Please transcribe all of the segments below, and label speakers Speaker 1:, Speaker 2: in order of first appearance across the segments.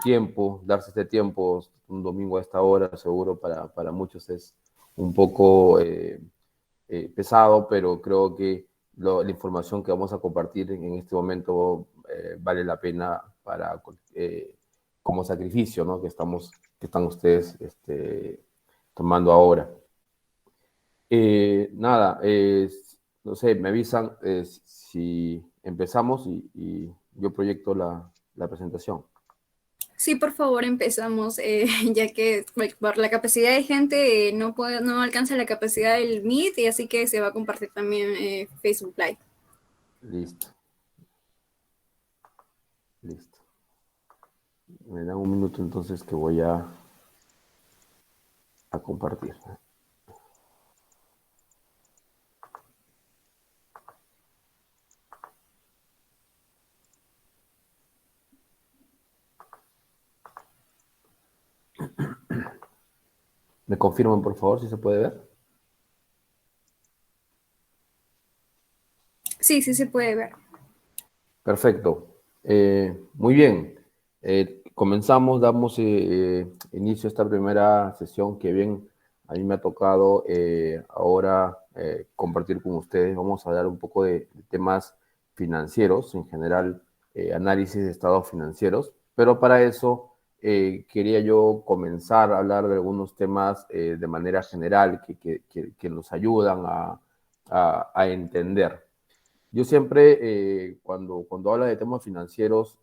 Speaker 1: tiempo, darse este tiempo, un domingo a esta hora, seguro para muchos es un poco pesado, pero creo que la información que vamos a compartir en este momento vale la pena para como sacrificio, ¿no? Que están ustedes tomando ahora. Nada, no sé, me avisan si empezamos y yo proyecto la presentación.
Speaker 2: Sí, por favor, empezamos, ya que por la capacidad de gente no alcanza la capacidad del Meet y así que se va a compartir también Facebook Live.
Speaker 1: Listo. Listo. Me dan un minuto entonces que voy a compartir. ¿Me confirman, por favor, si se puede ver?
Speaker 2: Sí, sí se puede ver.
Speaker 1: Perfecto. Muy bien. Comenzamos, damos inicio a esta primera sesión que bien a mí me ha tocado ahora compartir con ustedes. Vamos a hablar un poco de temas financieros, en general, análisis de estados financieros, pero para eso quería yo comenzar a hablar de algunos temas de manera general que nos ayudan a entender. Yo siempre, cuando habla de temas financieros,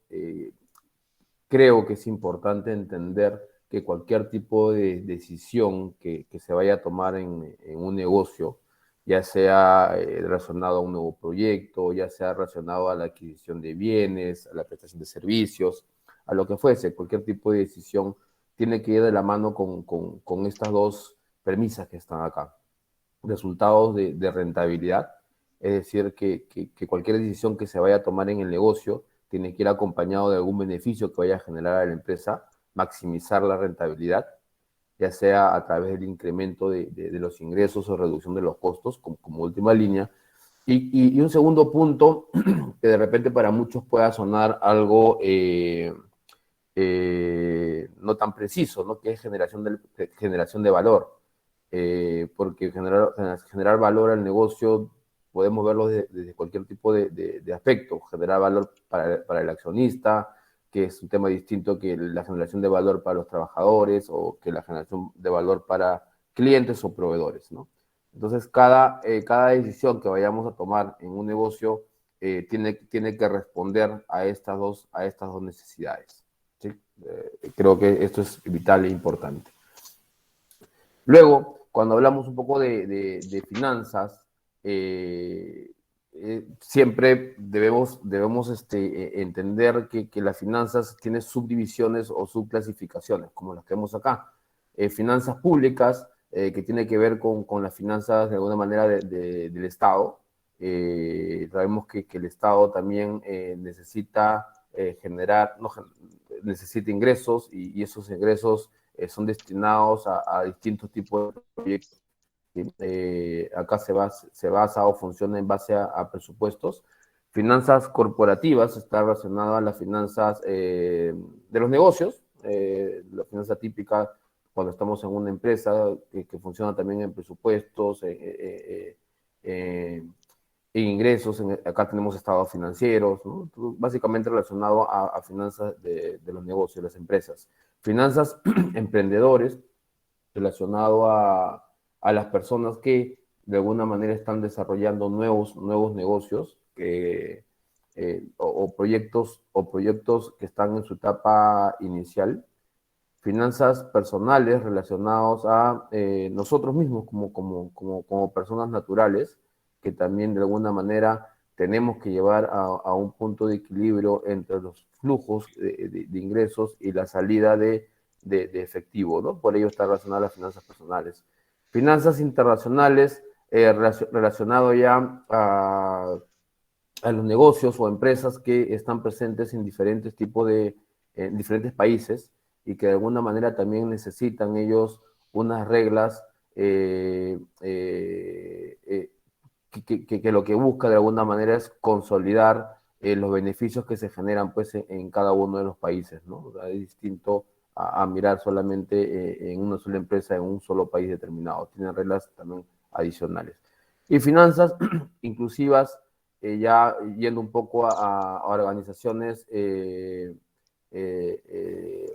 Speaker 1: creo que es importante entender que cualquier tipo de decisión que se vaya a tomar en un negocio, ya sea relacionado a un nuevo proyecto, ya sea relacionado a la adquisición de bienes, a la prestación de servicios, a lo que fuese, cualquier tipo de decisión tiene que ir de la mano con estas dos premisas que están acá. Resultados de rentabilidad, es decir, que cualquier decisión que se vaya a tomar en el negocio tiene que ir acompañado de algún beneficio que vaya a generar a la empresa, maximizar la rentabilidad, ya sea a través del incremento de los ingresos o reducción de los costos como última línea. Y un segundo punto, que de repente para muchos pueda sonar algo no tan preciso, ¿no? Que es generación de valor. Porque generar valor al negocio podemos verlo desde cualquier tipo de aspecto. Generar valor para el accionista, que es un tema distinto que la generación de valor para los trabajadores o que la generación de valor para clientes o proveedores, ¿no? Entonces, cada decisión que vayamos a tomar en un negocio tiene que responder a estas dos necesidades. ¿Sí? Creo que esto es vital e importante. Luego, cuando hablamos un poco de finanzas, siempre debemos entender que las finanzas tienen subdivisiones o subclasificaciones, como las que vemos acá. Finanzas públicas, que tiene que ver con las finanzas de alguna manera del Estado. Sabemos que el Estado también necesita generar, no, necesita ingresos y esos ingresos son destinados a distintos tipos de proyectos. Acá se basa o funciona en base a presupuestos. Finanzas corporativas está relacionada a las finanzas de los negocios, la finanza típica cuando estamos en una empresa que funciona también en presupuestos, en ingresos, acá tenemos estados financieros, ¿no? Básicamente relacionado a finanzas de los negocios, de las empresas. Finanzas emprendedores, relacionado a las personas que de alguna manera están desarrollando nuevos negocios o proyectos que están en su etapa inicial. Finanzas personales relacionados a nosotros mismos como personas naturales, que también de alguna manera tenemos que llevar a un punto de equilibrio entre los flujos de ingresos y la salida de efectivo, ¿no? Por ello está relacionada a las finanzas personales. Finanzas internacionales, relacionado ya a los negocios o empresas que están presentes en diferentes tipos en diferentes países y que de alguna manera también necesitan ellos unas reglas que lo que busca de alguna manera es consolidar los beneficios que se generan pues en cada uno de los países, ¿no? O sea, es distinto a mirar solamente en una sola empresa, en un solo país determinado. Tienen reglas también adicionales. Y finanzas inclusivas, ya yendo un poco a organizaciones,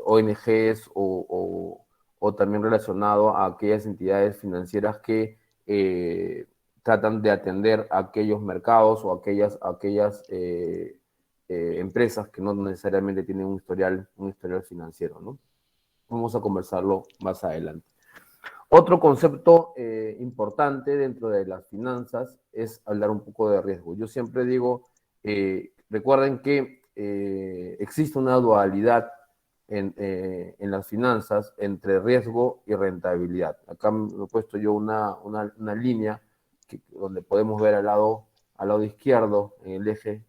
Speaker 1: ONGs o también relacionado a aquellas entidades financieras que tratan de atender a aquellos mercados o aquellas empresas que no necesariamente tienen un historial financiero, ¿no? Vamos a conversarlo más adelante. Otro concepto importante dentro de las finanzas es hablar un poco de riesgo. Yo siempre digo, recuerden que existe una dualidad en las finanzas entre riesgo y rentabilidad. Acá me he puesto yo una línea donde podemos ver al lado izquierdo, en el eje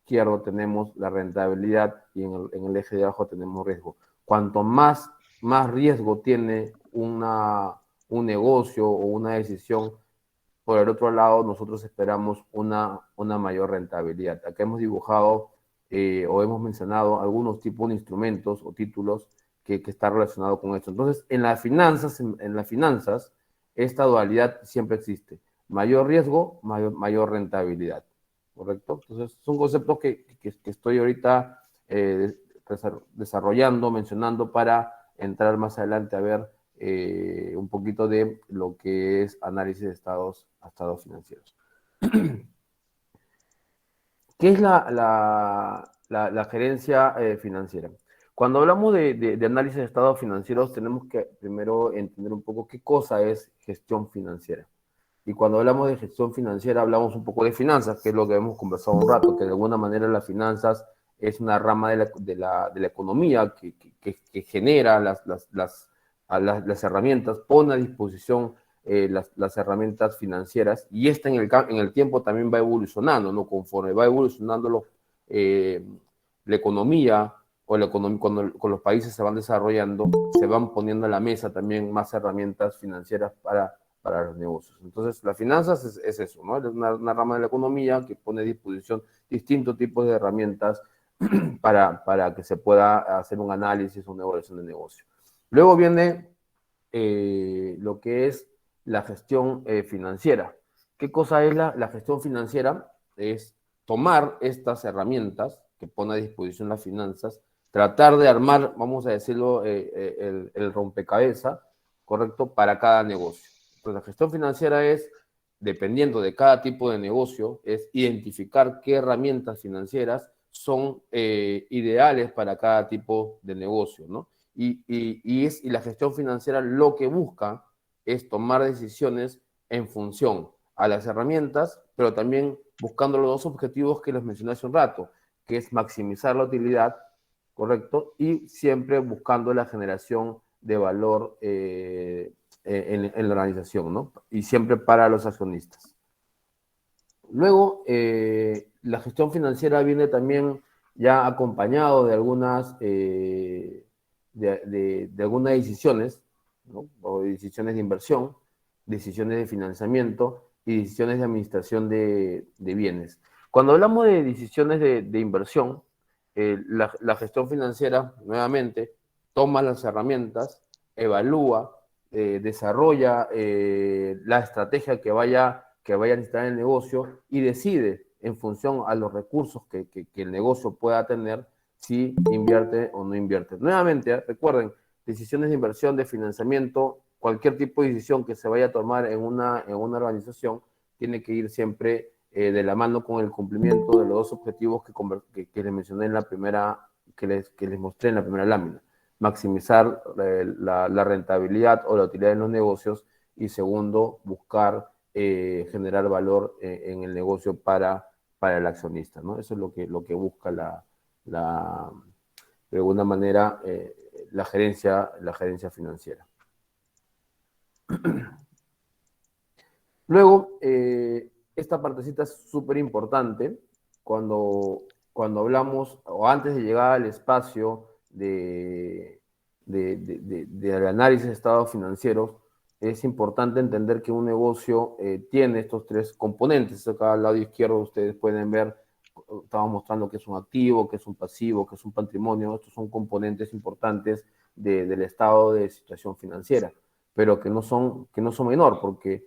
Speaker 1: izquierdo tenemos la rentabilidad y en el eje de abajo tenemos riesgo. Cuanto más riesgo tiene un negocio o una decisión, por el otro lado nosotros esperamos una mayor rentabilidad. Acá hemos dibujado o hemos mencionado algunos tipos de instrumentos o títulos que están relacionados con esto. Entonces, en las finanzas, esta dualidad siempre existe. Mayor riesgo, mayor rentabilidad. ¿Correcto? Entonces, son conceptos que estoy ahorita desarrollando, mencionando para entrar más adelante a ver un poquito de lo que es análisis de estados financieros. ¿Qué es la gerencia financiera? Cuando hablamos de análisis de estados financieros, tenemos que primero entender un poco qué cosa es gestión financiera. Y cuando hablamos de gestión financiera, hablamos un poco de finanzas, que es lo que hemos conversado un rato, que de alguna manera las finanzas es una rama de la economía que genera las herramientas, pone a disposición las herramientas financieras, y esta en el tiempo también va evolucionando, ¿no? Conforme va evolucionando la economía o cuando los países se van desarrollando, se van poniendo a la mesa también más herramientas financieras para los negocios. Entonces, las finanzas es eso, ¿no? Es una rama de la economía que pone a disposición distintos tipos de herramientas para que se pueda hacer un análisis, una evaluación de negocio. Luego viene lo que es la gestión financiera. ¿Qué cosa es la gestión financiera? Es tomar estas herramientas que pone a disposición las finanzas, tratar de armar, vamos a decirlo, el rompecabezas, ¿correcto?, para cada negocio. Entonces, la gestión financiera es, dependiendo de cada tipo de negocio, es identificar qué herramientas financieras son ideales para cada tipo de negocio, ¿no? Y la gestión financiera lo que busca es tomar decisiones en función a las herramientas, pero también buscando los dos objetivos que les mencioné hace un rato, que es maximizar la utilidad, ¿correcto? Y siempre buscando la generación de valor en la organización, ¿no? Y siempre para los accionistas. Luego, la gestión financiera viene también ya acompañado de algunas algunas decisiones, ¿no? O decisiones de inversión, decisiones de financiamiento y decisiones de administración de bienes. Cuando hablamos de decisiones de inversión, la gestión financiera, nuevamente, toma las herramientas, evalúa, desarrolla la estrategia que vaya a necesitar el negocio y decide en función a los recursos que el negocio pueda tener si invierte o no invierte. Nuevamente, recuerden, decisiones de inversión, de financiamiento, cualquier tipo de decisión que se vaya a tomar en una organización tiene que ir siempre de la mano con el cumplimiento de los dos objetivos que les mencioné en la primera, que les mostré en la primera lámina. Maximizar la rentabilidad o la utilidad en los negocios, y segundo, buscar generar valor en el negocio para el accionista, ¿no? Eso es lo que busca de alguna manera la gerencia financiera. Luego, esta partecita es súper importante cuando hablamos, o antes de llegar al espacio del análisis de estados financieros, es importante entender que un negocio tiene estos tres componentes. Acá al lado izquierdo ustedes pueden ver estamos mostrando que es un activo, que es un pasivo, que es un patrimonio. Estos son componentes importantes del estado de situación financiera, pero que no son menor, porque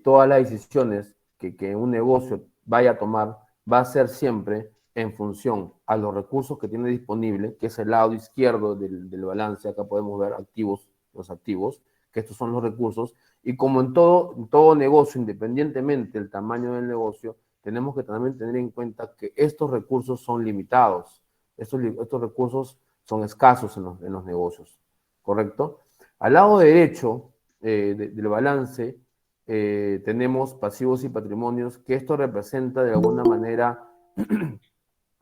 Speaker 1: todas las decisiones que un negocio vaya a tomar va a ser siempre en función a los recursos que tiene disponible, que es el lado izquierdo del balance. Acá podemos ver activos, los activos, que estos son los recursos, y como en todo negocio, independientemente del tamaño del negocio, tenemos que también tener en cuenta que estos recursos son limitados, estos recursos son escasos en los negocios, ¿correcto? Al lado derecho del balance tenemos pasivos y patrimonios, que esto representa de alguna manera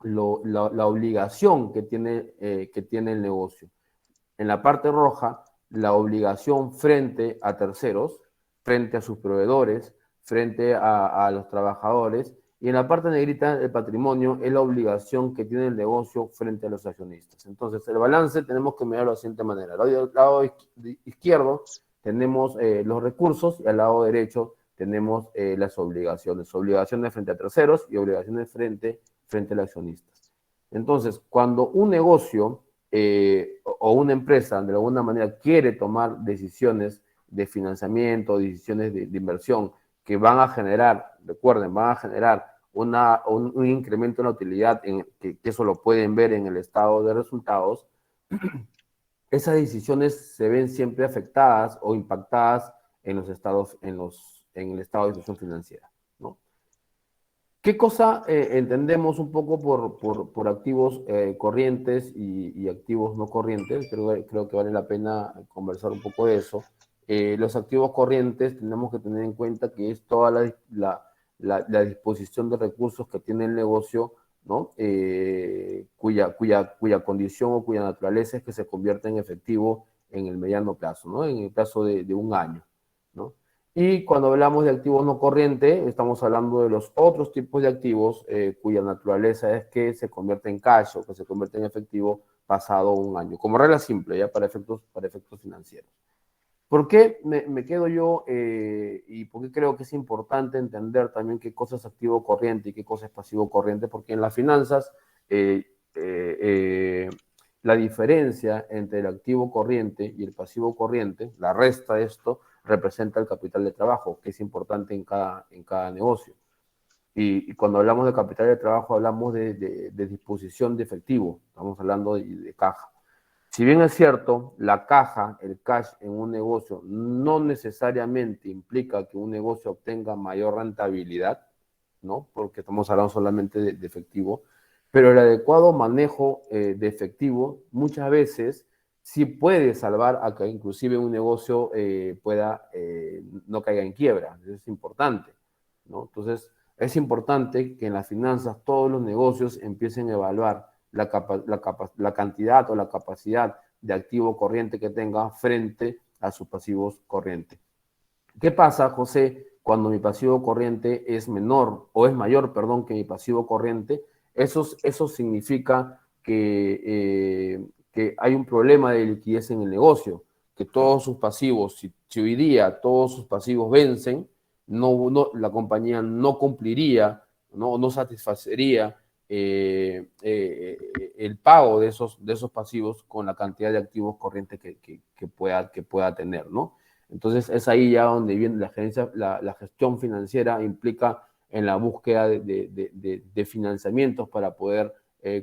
Speaker 1: la obligación que tiene el negocio. En la parte roja, la obligación frente a terceros, frente a sus proveedores, frente a los trabajadores, y en la parte negrita, el patrimonio es la obligación que tiene el negocio frente a los accionistas. Entonces, el balance tenemos que mirarlo de la siguiente manera. Al lado izquierdo tenemos los recursos y al lado derecho tenemos las obligaciones. Obligaciones frente a terceros y obligaciones frente a los accionistas. Entonces, cuando un negocio o una empresa de alguna manera quiere tomar decisiones de financiamiento, decisiones de inversión que van a generar, recuerden, van a generar un incremento en la utilidad, que eso lo pueden ver en el estado de resultados, esas decisiones se ven siempre afectadas o impactadas en los estados, en el estado de situación financiera, ¿no? ¿Qué cosa entendemos un poco por activos corrientes y activos no corrientes? Creo que vale la pena conversar un poco de eso. Los activos corrientes tenemos que tener en cuenta que es toda la disposición de recursos que tiene el negocio, ¿no? Cuya condición o cuya naturaleza es que se convierta en efectivo en el mediano plazo, ¿no? En el plazo de un año, ¿no? Y cuando hablamos de activos no corrientes, estamos hablando de los otros tipos de activos cuya naturaleza es que se convierte en cash o que se convierte en efectivo pasado un año. Como regla simple, ya para efectos financieros. ¿Por qué me quedo yo y por qué creo que es importante entender también qué cosa es activo corriente y qué cosa es pasivo corriente? Porque en las finanzas la diferencia entre el activo corriente y el pasivo corriente, la resta de esto, representa el capital de trabajo, que es importante en cada negocio. Y cuando hablamos de capital de trabajo, hablamos de disposición de efectivo, estamos hablando de caja. Si bien es cierto, la caja, el cash en un negocio no necesariamente implica que un negocio obtenga mayor rentabilidad, ¿no? Porque estamos hablando solamente de efectivo, pero el adecuado manejo de efectivo muchas veces sí puede salvar a que inclusive un negocio pueda no caiga en quiebra. Eso es importante, ¿no? Entonces, es importante que en las finanzas todos los negocios empiecen a evaluar la cantidad o la capacidad de activo corriente que tenga frente a sus pasivos corrientes. ¿Qué pasa, José, cuando mi pasivo corriente es menor o es mayor, perdón, que mi pasivo corriente? Eso significa que hay un problema de liquidez en el negocio, que todos sus pasivos, si hoy día todos sus pasivos vencen, la compañía no cumpliría, no satisfacería el pago de esos pasivos con la cantidad de activos corrientes que pueda tener, ¿no? Entonces es ahí ya donde viene la gestión financiera, implica en la búsqueda de financiamientos para poder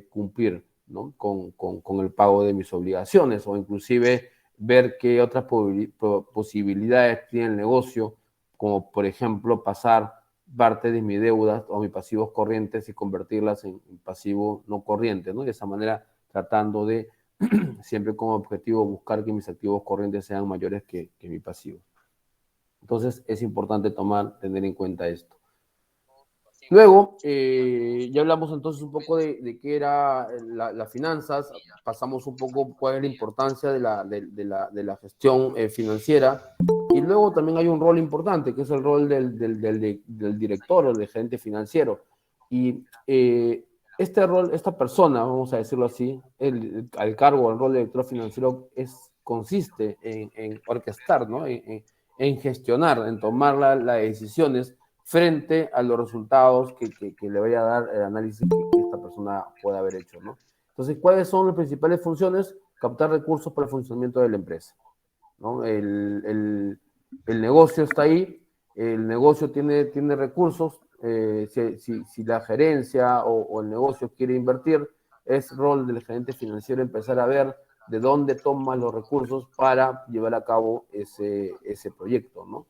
Speaker 1: cumplir, ¿no? con el pago de mis obligaciones, o inclusive ver qué otras posibilidades tiene el negocio, como por ejemplo pasar parte de mis deudas o mis pasivos corrientes y convertirlas en pasivo no corriente, ¿no? De esa manera tratando de siempre como objetivo buscar que mis activos corrientes sean mayores que mi pasivo. Entonces es importante tener en cuenta esto. Luego, ya hablamos entonces un poco de qué era las finanzas, pasamos un poco cuál es la importancia de la gestión financiera, y luego también hay un rol importante, que es el rol del director o del gerente financiero. Y este rol, esta persona, vamos a decirlo así, al cargo, el rol de director financiero consiste en orquestar, ¿no? En gestionar, en tomar las decisiones frente a los resultados que le vaya a dar el análisis que esta persona pueda haber hecho, ¿no? Entonces, ¿cuáles son las principales funciones? Captar recursos para el funcionamiento de la empresa, ¿no? El negocio está ahí, el negocio tiene recursos, si la gerencia o el negocio quiere invertir, es rol del gerente financiero empezar a ver de dónde toma los recursos para llevar a cabo ese proyecto, ¿no?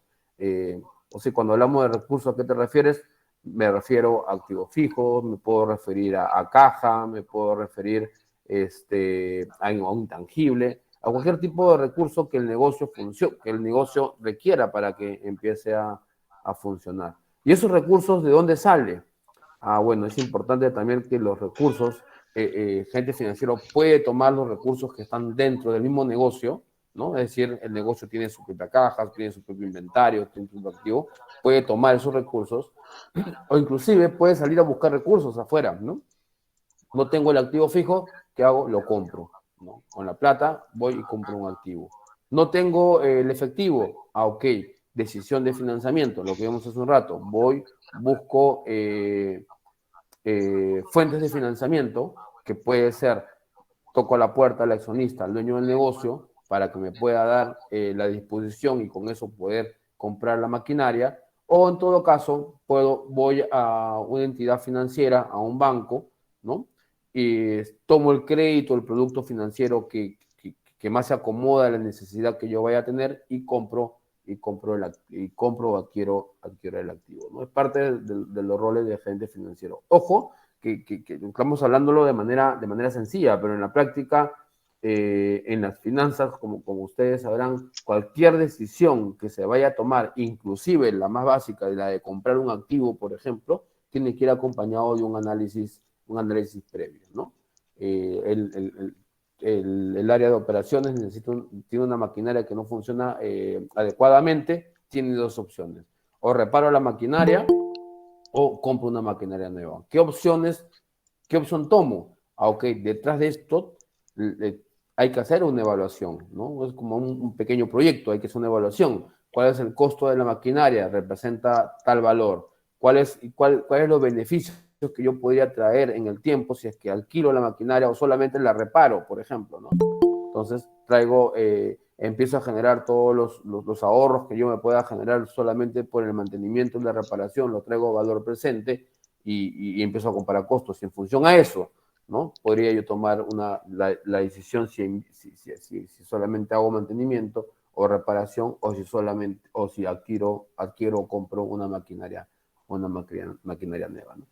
Speaker 1: O sea, cuando hablamos de recursos, ¿a qué te refieres? Me refiero a activos fijos, me puedo referir a caja, me puedo referir a un intangible, a cualquier tipo de recurso que el negocio que el negocio requiera para que empiece a funcionar. ¿Y esos recursos de dónde sale? Bueno, es importante también que los recursos, gente financiero puede tomar los recursos que están dentro del mismo negocio, ¿no? Es decir, el negocio tiene su propia caja, tiene su propio inventario, tiene su propio activo, puede tomar esos recursos o inclusive puede salir a buscar recursos afuera, ¿no? No tengo el activo fijo, ¿qué hago? Lo compro, ¿no? Con la plata voy y compro un activo. No tengo el efectivo, ok, decisión de financiamiento, lo que vimos hace un rato, voy, busco fuentes de financiamiento, que puede ser, toco la puerta al accionista, al dueño del negocio, para que me pueda dar la disposición y con eso poder comprar la maquinaria, o en todo caso, voy a una entidad financiera, a un banco, ¿no? Y tomo el crédito, el producto financiero que más se acomoda a la necesidad que yo vaya a tener y compro o adquiero el activo, ¿no? Es parte de los roles de agente financiero. Ojo, que estamos hablándolo de manera sencilla, pero en la práctica, en las finanzas, como ustedes sabrán, cualquier decisión que se vaya a tomar, inclusive la más básica, la de comprar un activo, por ejemplo, tiene que ir acompañado de un análisis previo, ¿no? El área de operaciones tiene una maquinaria que no funciona adecuadamente, tiene dos opciones. O reparo la maquinaria o compro una maquinaria nueva. ¿Qué opción tomo? Ok, detrás de esto hay que hacer una evaluación, ¿no? Es como un pequeño proyecto, hay que hacer una evaluación. ¿Cuál es el costo de la maquinaria? Representa tal valor. ¿Cuáles los beneficios que yo podría traer en el tiempo si es que alquilo la maquinaria o solamente la reparo, por ejemplo, ¿no? Entonces empiezo a generar todos los ahorros que yo me pueda generar solamente por el mantenimiento y la reparación, lo traigo a valor presente y empiezo a comparar costos. Y en función a eso, ¿no? Podría yo tomar la decisión si solamente hago mantenimiento o reparación o si adquiero o compro una maquinaria nueva, ¿no?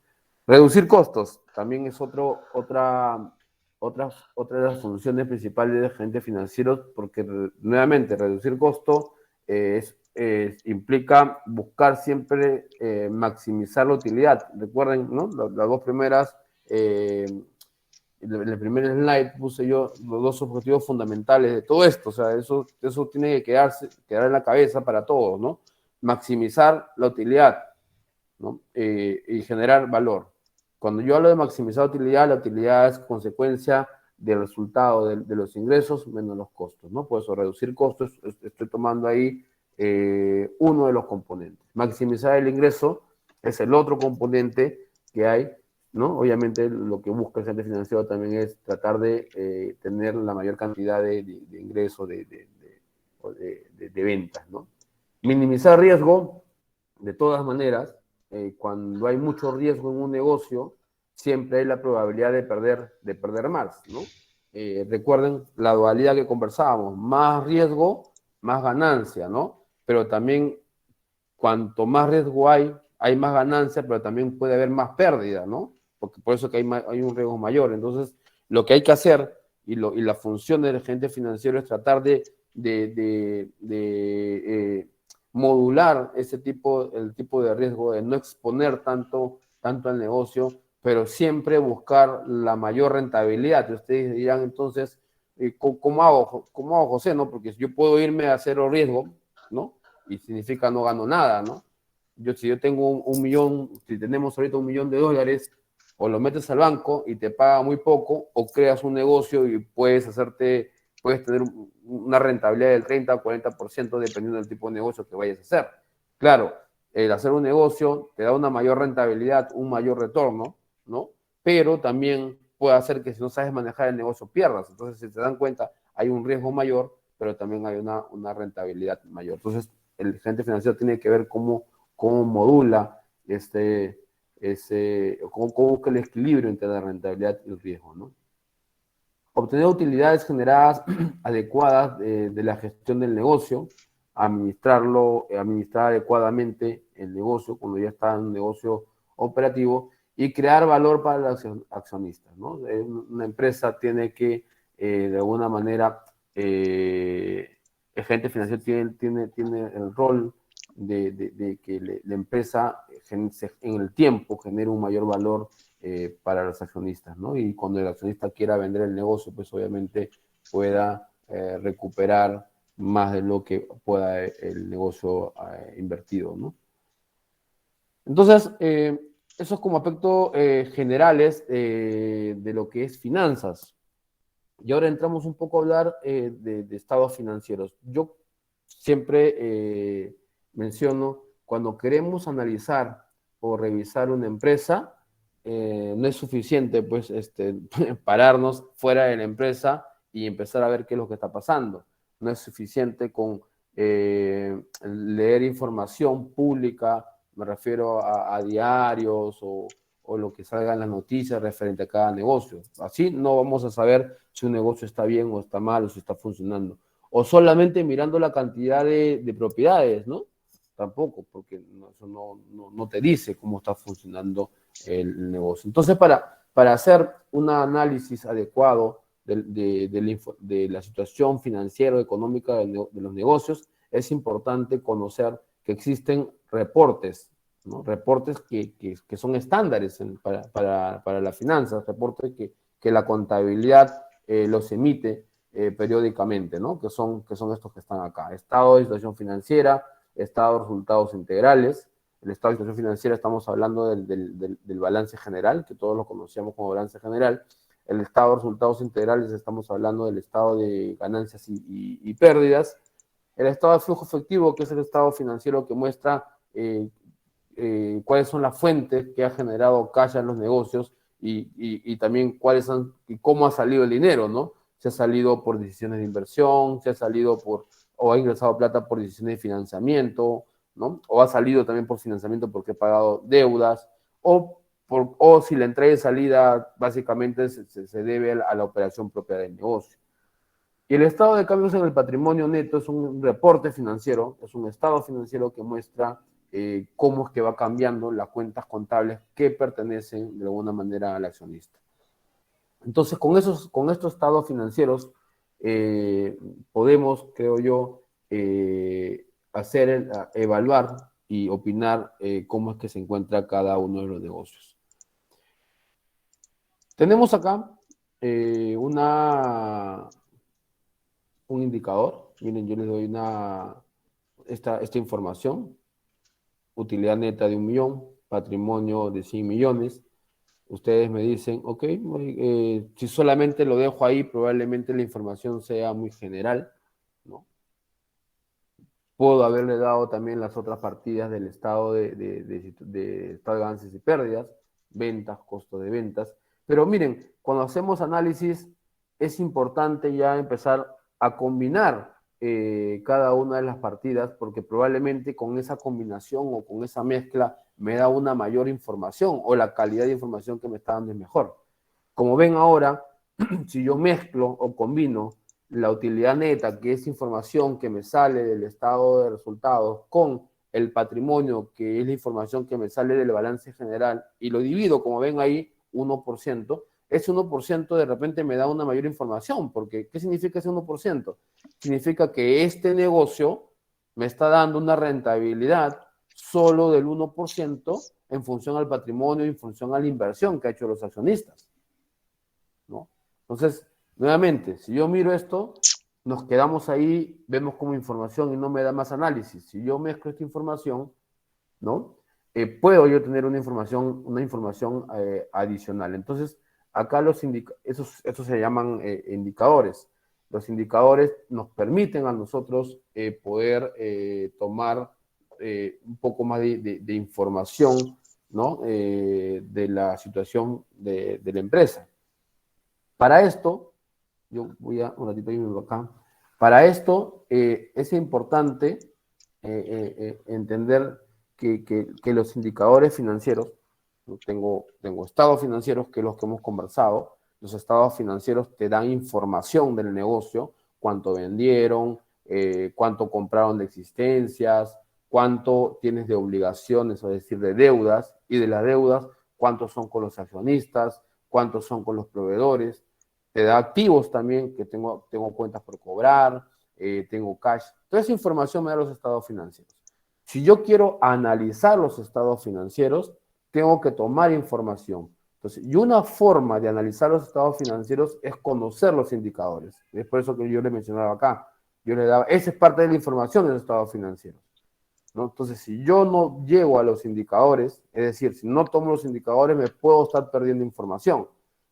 Speaker 1: Reducir costos también es otra de las funciones principales de gerente financiero, porque nuevamente reducir costo implica buscar siempre maximizar la utilidad. Recuerden, ¿no? Las dos primeras, en el primer slide puse yo los dos objetivos fundamentales de todo esto. O sea, eso tiene que quedar en la cabeza para todos, ¿no? Maximizar la utilidad, ¿no? Y generar valor. Cuando yo hablo de maximizar la utilidad es consecuencia del resultado de los ingresos menos los costos, ¿no? Por eso reducir costos, estoy tomando ahí uno de los componentes. Maximizar el ingreso es el otro componente que hay, ¿no? Obviamente lo que busca el agente financiero también es tratar de tener la mayor cantidad de ingresos, de ventas, ¿no? Minimizar riesgo, de todas maneras, cuando hay mucho riesgo en un negocio, siempre hay la probabilidad de perder más, ¿no? Recuerden la dualidad que conversábamos, más riesgo, más ganancia, ¿no? Pero también cuanto más riesgo hay más ganancia, pero también puede haber más pérdida, ¿no? Porque por eso que hay un riesgo mayor. Entonces, lo que hay que hacer y la función del agente financiero es tratar de modular el tipo de riesgo, de no exponer tanto al negocio, pero siempre buscar la mayor rentabilidad. Y ustedes dirán entonces, ¿cómo hago, José? ¿No? Porque yo puedo irme a cero riesgo, ¿no? Y significa no gano nada, ¿no? Si yo tengo un millón, si tenemos ahorita $1.000.000, o lo metes al banco y te paga muy poco, o creas un negocio y puedes tener una rentabilidad del 30 o 40% dependiendo del tipo de negocio que vayas a hacer. Claro, el hacer un negocio te da una mayor rentabilidad, un mayor retorno, ¿no? Pero también puede hacer que si no sabes manejar el negocio pierdas. Entonces, si te dan cuenta, hay un riesgo mayor, pero también hay una rentabilidad mayor. Entonces, el gerente financiero tiene que ver cómo modula cómo busca el equilibrio entre la rentabilidad y el riesgo, ¿no? Obtener utilidades generadas adecuadas de la gestión del negocio, administrar adecuadamente el negocio cuando ya está en un negocio operativo y crear valor para los accionistas, ¿no? Una empresa tiene que, de alguna manera, el gerente financiero tiene el rol de que la empresa en el tiempo genere un mayor valor para los accionistas, ¿no? Y cuando el accionista quiera vender el negocio, pues obviamente pueda recuperar más de lo que pueda el negocio invertido, ¿no? Entonces, esos como aspectos generales de lo que es finanzas. Y ahora entramos un poco a hablar de estados financieros. Yo siempre menciono, cuando queremos analizar o revisar una empresa, no es suficiente pues pararnos fuera de la empresa y empezar a ver qué es lo que está pasando. No es suficiente con leer información pública, me refiero a diarios o lo que salga en las noticias referente a cada negocio. Así no vamos a saber si un negocio está bien o está mal o si está funcionando. O solamente mirando la cantidad de propiedades, ¿no? Tampoco, porque eso no te dice cómo está funcionando el negocio. Entonces, para hacer un análisis adecuado de la situación financiera o económica de los negocios, es importante conocer que existen reportes, ¿no? Reportes que son estándares para las finanzas, reportes que la contabilidad los emite periódicamente, ¿no? Que son estos que están acá. Estado de situación financiera, estado de resultados integrales. El estado de situación financiera estamos hablando del balance general, que todos lo conocíamos como balance general. El estado de resultados integrales estamos hablando del estado de ganancias y pérdidas. El estado de flujo efectivo, que es el estado financiero que muestra cuáles son las fuentes que ha generado cash en los negocios y también cómo ha salido el dinero, ¿no? Se ha salido por decisiones de inversión, se ha salido o ha ingresado plata por decisiones de financiamiento, ¿no? O ha salido también por financiamiento porque he pagado deudas, o si la entrada y salida básicamente se debe a la operación propia del negocio. Y el estado de cambios en el patrimonio neto es un reporte financiero, es un estado financiero que muestra cómo es que va cambiando las cuentas contables que pertenecen de alguna manera al accionista. Entonces, con estos estados financieros podemos, creo yo, evaluar y opinar cómo es que se encuentra cada uno de los negocios. Tenemos acá un indicador. Miren, yo les doy esta información. Utilidad neta de 1 millón, patrimonio de 100 millones. Ustedes me dicen, ok, si solamente lo dejo ahí, probablemente la información sea muy general, ¿no? Puedo haberle dado también las otras partidas del estado de estado de ganancias y pérdidas, ventas, costo de ventas. Pero miren, cuando hacemos análisis, es importante ya empezar a combinar cada una de las partidas, porque probablemente con esa combinación o con esa mezcla me da una mayor información o la calidad de información que me está dando es mejor. Como ven ahora, si yo mezclo o combino la utilidad neta, que es información que me sale del estado de resultados, con el patrimonio, que es la información que me sale del balance general, y lo divido, como ven ahí, 1%, ese 1% de repente me da una mayor información, porque ¿qué significa ese 1%? Significa que este negocio me está dando una rentabilidad solo del 1% en función al patrimonio, en función a la inversión que ha hecho los accionistas, ¿no? Entonces, nuevamente, si yo miro esto, nos quedamos ahí, vemos como información y no me da más análisis. Si yo mezclo esta información, ¿no? Puedo yo tener una información adicional. Entonces, acá esos se llaman indicadores. Los indicadores nos permiten a nosotros poder tomar un poco más de información, ¿no? De la situación de la empresa. Para esto, yo voy a un ratito irme acá. Para esto es importante entender que los indicadores financieros, ¿no? Tengo estados financieros que los que hemos conversado. Los estados financieros te dan información del negocio, cuánto vendieron, cuánto compraron de existencias, cuánto tienes de obligaciones, es decir, de deudas, y de las deudas, cuántos son con los accionistas, cuántos son con los proveedores. Te da activos también, que tengo cuentas por cobrar, tengo cash. Toda esa información me da los estados financieros. Si yo quiero analizar los estados financieros, tengo que tomar información. Entonces, y una forma de analizar los estados financieros es conocer los indicadores. Es por eso que yo le mencionaba acá. Yo le daba, esa es parte de la información de los estados financieros, ¿no? Entonces, si yo no llego a los indicadores, es decir, si no tomo los indicadores, me puedo estar perdiendo información.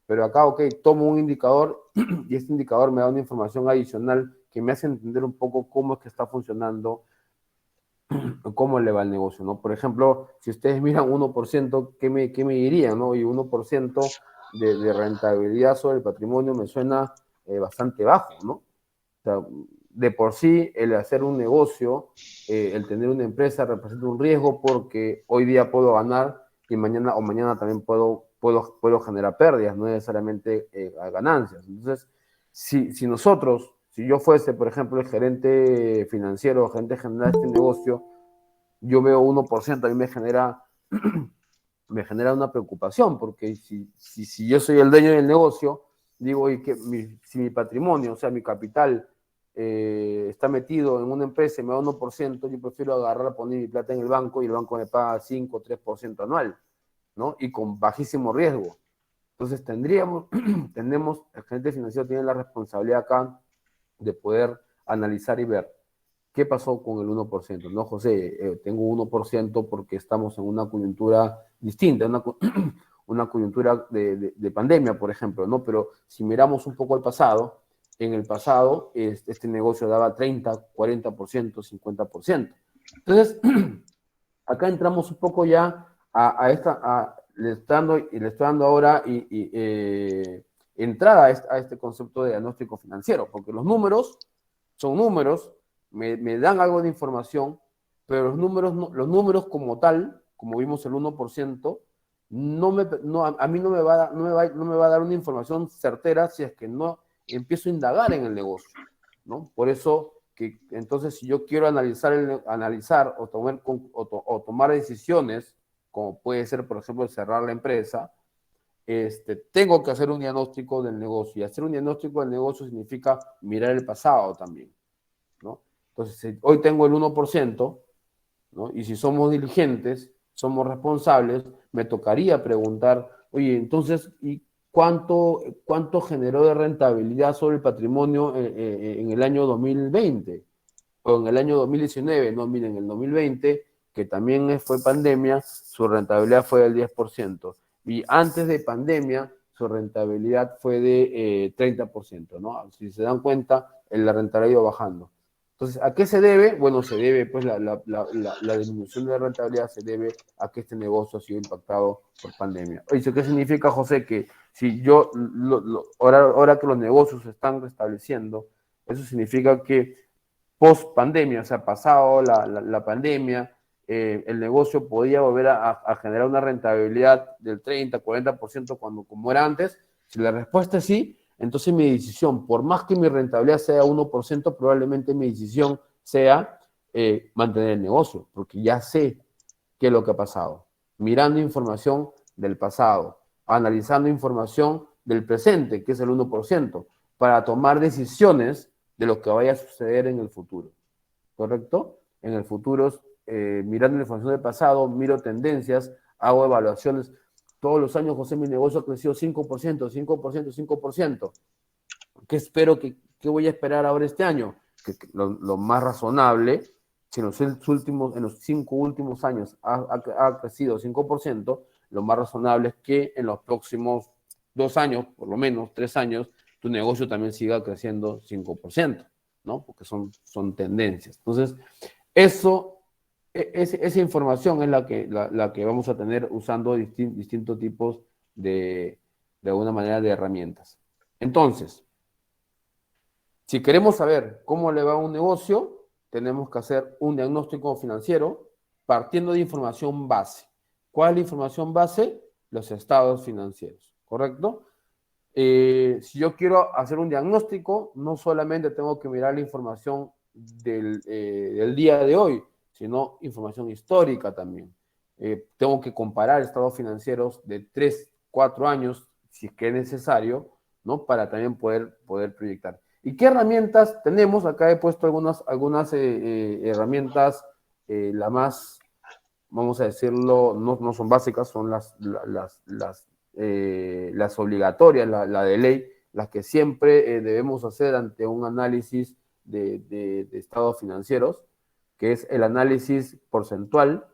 Speaker 1: Pero acá, ok, tomo un indicador y este indicador me da una información adicional que me hace entender un poco cómo es que está funcionando, cómo le va el negocio, ¿no? Por ejemplo, si ustedes miran 1%, ¿qué me dirían, no? Y 1% de rentabilidad sobre el patrimonio me suena bastante bajo, ¿no? O sea, de por sí, el hacer un negocio, el tener una empresa representa un riesgo porque hoy día puedo ganar y mañana también puedo generar pérdidas, no necesariamente ganancias. Entonces, si yo fuese, por ejemplo, el gerente financiero, gerente general de este negocio, yo veo 1%, a mí me genera una preocupación, porque si yo soy el dueño del negocio, digo, y que si mi patrimonio, o sea, mi capital, está metido en una empresa y me da 1%, yo prefiero agarrar, poner mi plata en el banco y el banco me paga 5 o 3% anual, ¿no? Y con bajísimo riesgo. Entonces tenemos, el gerente financiero tiene la responsabilidad acá de poder analizar y ver qué pasó con el 1%. No, José, tengo 1% porque estamos en una coyuntura distinta, una coyuntura de pandemia, por ejemplo, ¿no? Pero si miramos un poco al pasado, en el pasado este negocio daba 30, 40%, 50%. Entonces, acá entramos un poco ya le estoy dando ahora entrada a este concepto de diagnóstico financiero, porque los números son números, me dan algo de información, pero los números como tal, como vimos el 1%, a mí no me va a dar una información certera si es que no empiezo a indagar en el negocio, ¿no? Por eso que entonces si yo quiero analizar o tomar decisiones, como puede ser, por ejemplo, cerrar la empresa, tengo que hacer un diagnóstico del negocio. Y hacer un diagnóstico del negocio significa mirar el pasado también, ¿no? Entonces, si hoy tengo el 1%, ¿no? Y si somos diligentes, somos responsables, me tocaría preguntar, oye, entonces, ¿y cuánto generó de rentabilidad sobre el patrimonio en el año 2020 o en el año 2019? No, miren, en el 2020, que también fue pandemia, su rentabilidad fue del 10%. Y antes de pandemia, su rentabilidad fue de 30%, ¿no? Si se dan cuenta, la rentabilidad ha ido bajando. Entonces, ¿a qué se debe? Bueno, se debe, pues, la disminución de la rentabilidad se debe a que este negocio ha sido impactado por pandemia. Oye, ¿qué significa, José? Que si yo, ahora que los negocios se están restableciendo, eso significa que post pandemia, o sea, pasado la pandemia, el negocio podía volver a generar una rentabilidad del 30, 40% como era antes. Si la respuesta es sí, entonces mi decisión, por más que mi rentabilidad sea 1%, probablemente mi decisión sea mantener el negocio, porque ya sé qué es lo que ha pasado. Mirando información del pasado, analizando información del presente, que es el 1%, para tomar decisiones de lo que vaya a suceder en el futuro. ¿Correcto? En el futuro, mirando la información del pasado, miro tendencias, hago evaluaciones. Todos los años, José, mi negocio ha crecido 5%, 5%, 5%. ¿Qué espero? ¿Qué voy a esperar ahora este año? Que lo más razonable, si en los 5 últimos años ha crecido 5%, lo más razonable es que en los próximos 2 años, por lo menos 3 años, tu negocio también siga creciendo 5%, ¿no? Porque son tendencias. Entonces, eso esa información es la que vamos a tener usando distintos tipos de alguna manera, de herramientas. Entonces, si queremos saber cómo le va a un negocio, tenemos que hacer un diagnóstico financiero partiendo de información base. ¿Cuál es la información base? Los estados financieros, ¿correcto? Si yo quiero hacer un diagnóstico, no solamente tengo que mirar la información del día de hoy, sino información histórica también. Tengo que comparar estados financieros de 3, 4 años, si es que es necesario, ¿no? Para también poder proyectar. ¿Y qué herramientas tenemos? Acá he puesto algunas herramientas, la más, vamos a decirlo, no son básicas, son las obligatorias, la de ley, las que siempre debemos hacer ante un análisis de estados financieros, que es el análisis porcentual,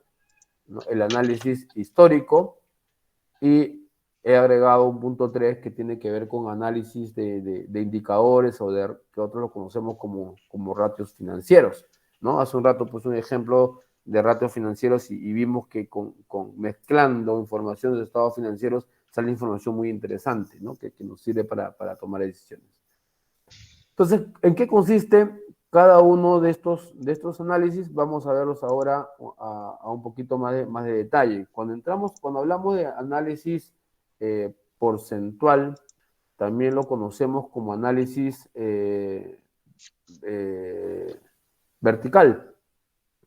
Speaker 1: ¿no? El análisis histórico, y he agregado un punto 3 que tiene que ver con análisis de indicadores o que otros lo conocemos como ratios financieros, ¿no? Hace un rato puse un ejemplo de ratios financieros y vimos que mezclando información de estados financieros sale información muy interesante, ¿no? Que nos sirve para tomar decisiones. Entonces, ¿en qué consiste cada uno de estos análisis? Vamos a verlos ahora a un poquito más de detalle. Cuando hablamos de análisis porcentual, también lo conocemos como análisis vertical,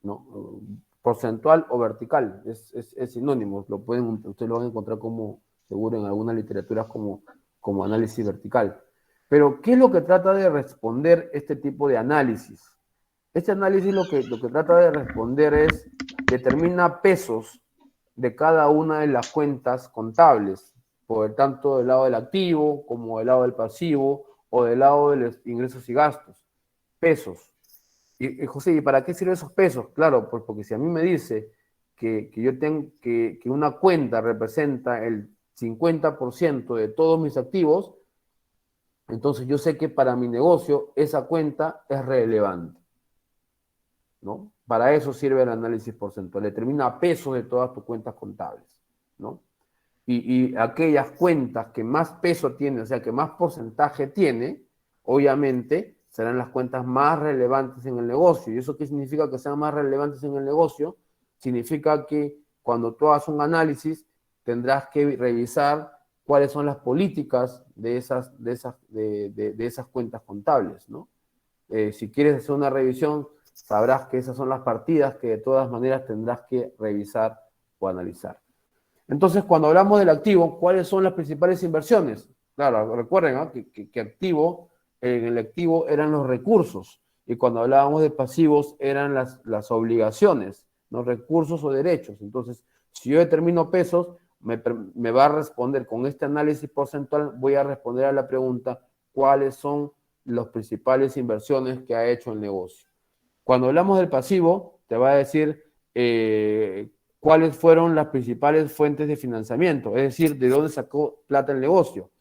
Speaker 1: ¿no? Porcentual o vertical, es sinónimo, ustedes lo van a encontrar seguro en algunas literaturas como análisis vertical. Pero, ¿qué es lo que trata de responder este tipo de análisis? Este análisis lo que trata de responder es, determina pesos de cada una de las cuentas contables, por tanto del lado del activo, como del lado del pasivo, o del lado de los ingresos y gastos. Pesos. Y José, ¿y para qué sirven esos pesos? Claro, pues porque si a mí me dice que yo tengo que una cuenta representa el 50% de todos mis activos, entonces yo sé que para mi negocio esa cuenta es relevante, ¿no? Para eso sirve el análisis porcentual, determina peso de todas tus cuentas contables, ¿no? Y aquellas cuentas que más peso tienen, o sea, que más porcentaje tiene, obviamente serán las cuentas más relevantes en el negocio. ¿Y eso qué significa que sean más relevantes en el negocio? Significa que cuando tú hagas un análisis tendrás que revisar cuáles son las políticas de esas cuentas contables, ¿no? Si quieres hacer una revisión, sabrás que esas son las partidas que de todas maneras tendrás que revisar o analizar. Entonces, cuando hablamos del activo, ¿cuáles son las principales inversiones? Claro, recuerden, ¿no? que activo, en el activo eran los recursos, y cuando hablábamos de pasivos eran las obligaciones, los recursos o derechos. Entonces, si yo determino pesos, me va a responder con este análisis porcentual, voy a responder a la pregunta, ¿cuáles son las principales inversiones que ha hecho el negocio? Cuando hablamos del pasivo, te va a decir cuáles fueron las principales fuentes de financiamiento, es decir, de dónde sacó plata el negocio.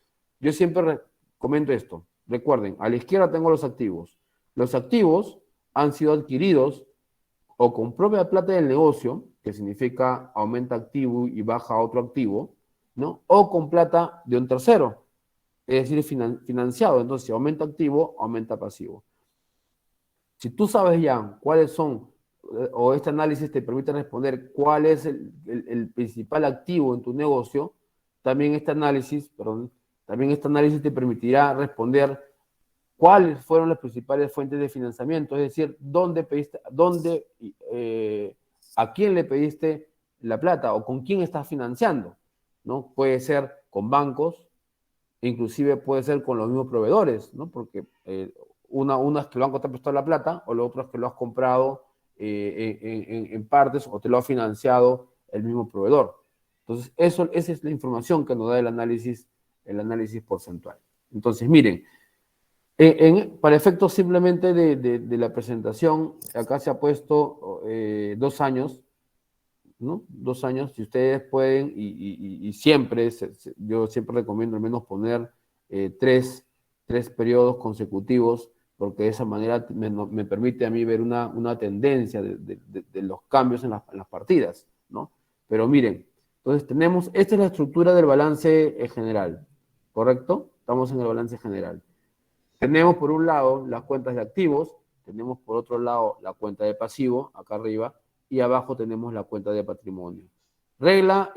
Speaker 1: Yo siempre comento esto. Recuerden, a la izquierda tengo los activos. Los activos han sido adquiridos o con propia plata del negocio, que significa aumenta activo y baja otro activo, ¿no? O con plata de un tercero, es decir, financiado. Entonces, si aumenta activo, aumenta pasivo. Si tú sabes ya cuáles son, o este análisis te permite responder cuál es el principal activo en tu negocio, también este análisis te permitirá responder cuáles fueron las principales fuentes de financiamiento, es decir, a quién le pediste la plata o con quién estás financiando, ¿no? Puede ser con bancos, inclusive puede ser con los mismos proveedores, ¿no? Porque una es que el banco te ha prestado la plata, o lo otro es que lo has comprado en partes o te lo ha financiado el mismo proveedor. Entonces, esa es la información que nos da el análisis porcentual. Entonces, miren, para efectos simplemente de la presentación, acá se ha puesto 2 años, ¿no? 2 años, si ustedes pueden, y siempre, yo siempre recomiendo al menos poner 3 periodos consecutivos porque de esa manera me permite a mí ver una tendencia de los cambios en las partidas, ¿no? Pero miren, entonces tenemos, esta es la estructura del balance general, ¿correcto? Estamos en el balance general. Tenemos por un lado las cuentas de activos, tenemos por otro lado la cuenta de pasivo, acá arriba, y abajo tenemos la cuenta de patrimonio. Regla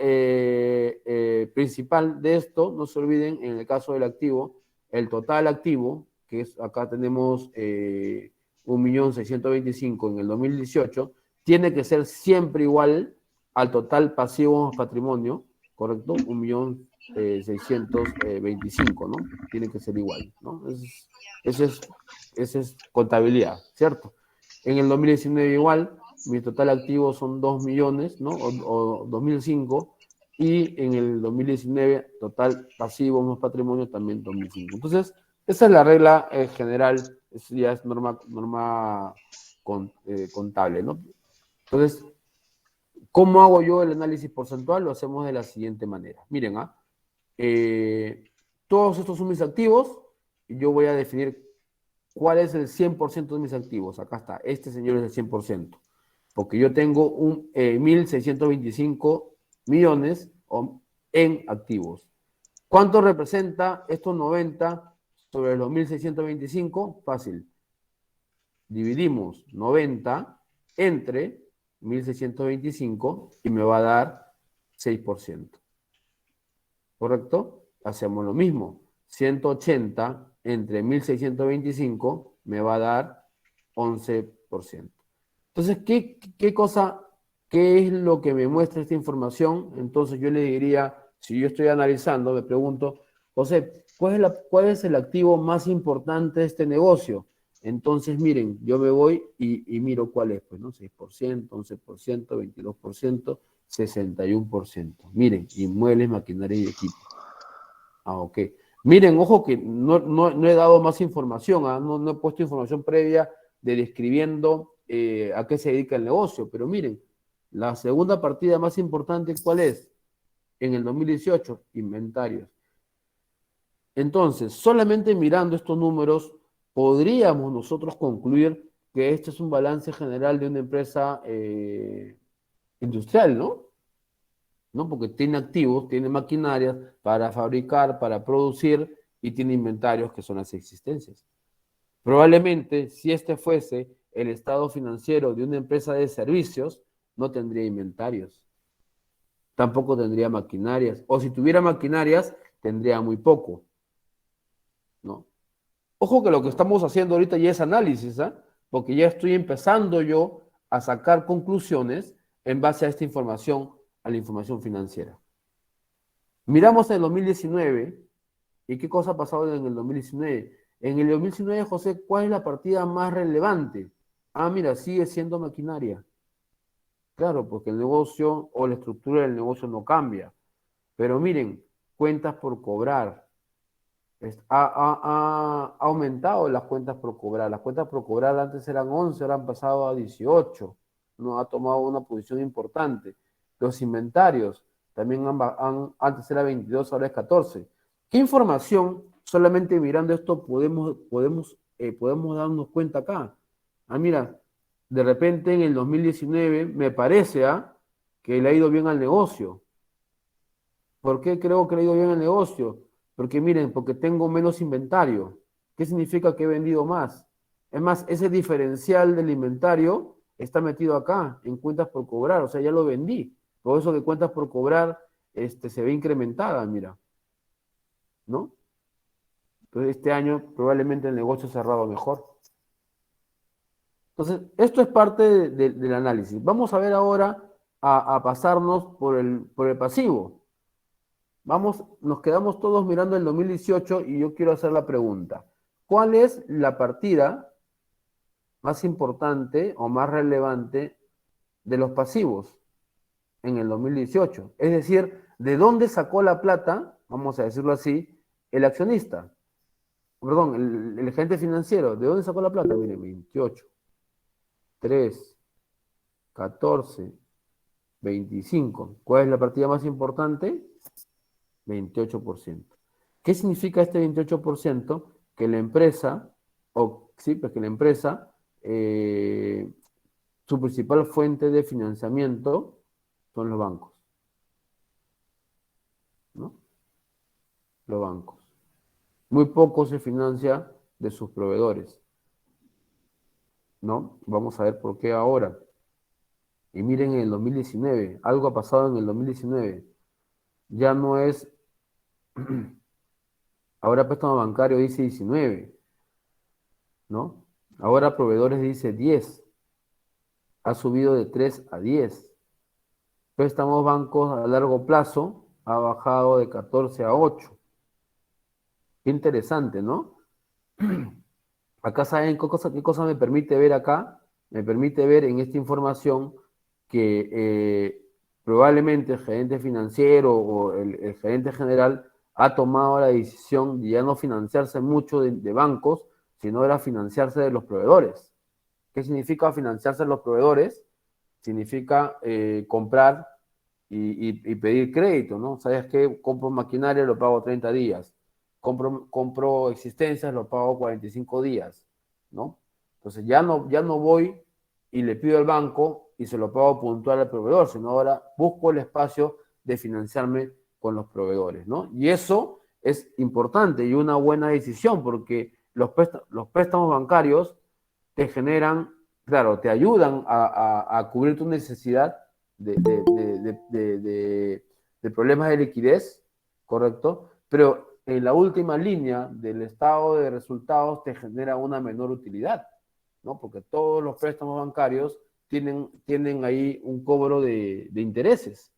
Speaker 1: principal de esto, no se olviden, en el caso del activo, el total activo, que es acá tenemos 1.625.000 en el 2018, tiene que ser siempre igual al total pasivo patrimonio, ¿correcto? 1.625.000, ¿no? Tiene que ser igual, ¿no? Esa es contabilidad, ¿cierto? En el 2019 igual, mi total activo son 2 millones, ¿no? O 2005, y en el 2019 total pasivo más patrimonio también 2005. Entonces, esa es la regla general, eso ya es norma contable, ¿no? Entonces, ¿cómo hago yo el análisis porcentual? Lo hacemos de la siguiente manera. Miren, todos estos son mis activos y yo voy a definir cuál es el 100% de mis activos. Acá está, este señor es el 100%, porque yo tengo 1.625 millones en activos. ¿Cuánto representa estos 90 sobre los 1.625? Fácil. Dividimos 90 entre 1.625 y me va a dar 6%. ¿Correcto? Hacemos lo mismo. 180 entre 1.625 me va a dar 11%. Entonces, ¿qué es lo que me muestra esta información? Entonces yo le diría, si yo estoy analizando, me pregunto, José, ¿cuál es el activo más importante de este negocio? Entonces, miren, yo me voy y miro cuál es, pues, ¿no? 6%, 11%, 22%, 61%. Miren, inmuebles, maquinaria y equipo. Ok. Miren, ojo que no he dado más información, no he puesto información previa de describiendo a qué se dedica el negocio, pero miren, la segunda partida más importante, ¿cuál es? En el 2018, inventarios. Entonces, solamente mirando estos números, podríamos nosotros concluir que este es un balance general de una empresa industrial, ¿no? ¿No? Porque tiene activos, tiene maquinarias para fabricar, para producir y tiene inventarios que son las existencias. Probablemente, si este fuese el estado financiero de una empresa de servicios, no tendría inventarios, tampoco tendría maquinarias, o si tuviera maquinarias, tendría muy poco, ¿no? Ojo que lo que estamos haciendo ahorita ya es análisis, ¿eh? Porque ya estoy empezando yo a sacar conclusiones en base a esta información, a la información financiera. Miramos el 2019 y qué cosa ha pasado en el 2019. En el 2019, José, ¿cuál es la partida más relevante? Ah, mira, sigue siendo maquinaria. Claro, porque el negocio o la estructura del negocio no cambia. Pero miren, cuentas por cobrar. Ha aumentado las cuentas por cobrar. Las cuentas por cobrar antes eran 11, ahora han pasado a 18. No ha tomado una posición importante. Los inventarios también antes era 22, ahora es 14. ¿Qué información, solamente mirando esto, podemos darnos cuenta acá? Ah, mira, de repente en el 2019 me parece que le ha ido bien al negocio. ¿Por qué creo que le ha ido bien al negocio? Porque miren, porque tengo menos inventario. ¿Qué significa que he vendido más? Es más, ese diferencial del inventario está metido acá, en cuentas por cobrar, o sea, ya lo vendí. Por eso que cuentas por cobrar se ve incrementada, mira, ¿no? Entonces este año probablemente el negocio ha cerrado mejor. Entonces, esto es parte del análisis. Vamos a ver ahora a pasarnos por el pasivo. Nos quedamos todos mirando el 2018 y yo quiero hacer la pregunta. ¿Cuál es la partida más importante o más relevante de los pasivos en el 2018? Es decir, ¿de dónde sacó la plata, vamos a decirlo así, el accionista? Perdón, el gerente financiero. ¿De dónde sacó la plata? Mire, 28, 3, 14, 25. ¿Cuál es la partida más importante? 28%. ¿Qué significa este 28%? Que la empresa o sí, pues que la empresa, su principal fuente de financiamiento son los bancos, ¿no? Los bancos. Muy poco se financia de sus proveedores, ¿no? Vamos a ver por qué ahora. Y miren en el 2019, algo ha pasado en el 2019. Ya no es, ahora préstamo bancario dice 19, ¿no? Ahora proveedores dice 10, ha subido de 3 a 10. Préstamos bancos a largo plazo ha bajado de 14 a 8. Qué interesante, ¿no? Acá saben qué cosa me permite ver acá. Me permite ver en esta información que probablemente el gerente financiero o el gerente general ha tomado la decisión de ya no financiarse mucho de bancos, sino era financiarse de los proveedores. ¿Qué significa financiarse de los proveedores? Significa comprar y pedir crédito, ¿no? ¿Sabes qué? Compro maquinaria, lo pago 30 días. Compro existencias, lo pago 45 días, ¿no? Entonces ya no voy y le pido al banco y se lo pago puntual al proveedor, sino ahora busco el espacio de financiarme con los proveedores, ¿no? Y eso es importante y una buena decisión porque los préstamos bancarios te generan, claro, te ayudan a cubrir tu necesidad de problemas de liquidez, ¿correcto? Pero en la última línea del estado de resultados te genera una menor utilidad, ¿no? Porque todos los préstamos bancarios tienen ahí un cobro de intereses.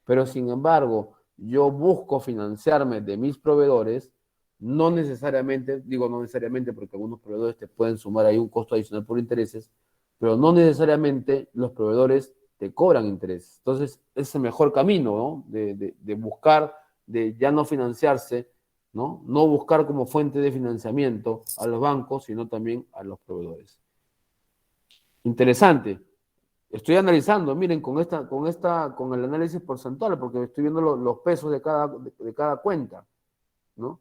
Speaker 1: Pero sin embargo, yo busco financiarme de mis proveedores, no necesariamente, digo no necesariamente porque algunos proveedores te pueden sumar ahí un costo adicional por intereses, pero no necesariamente los proveedores te cobran intereses. Entonces, es el mejor camino, ¿no? De buscar, de ya no financiarse, ¿no? No buscar como fuente de financiamiento a los bancos, sino también a los proveedores. Interesante. Estoy analizando, miren, con el análisis porcentual, porque estoy viendo los pesos de cada cuenta, ¿no?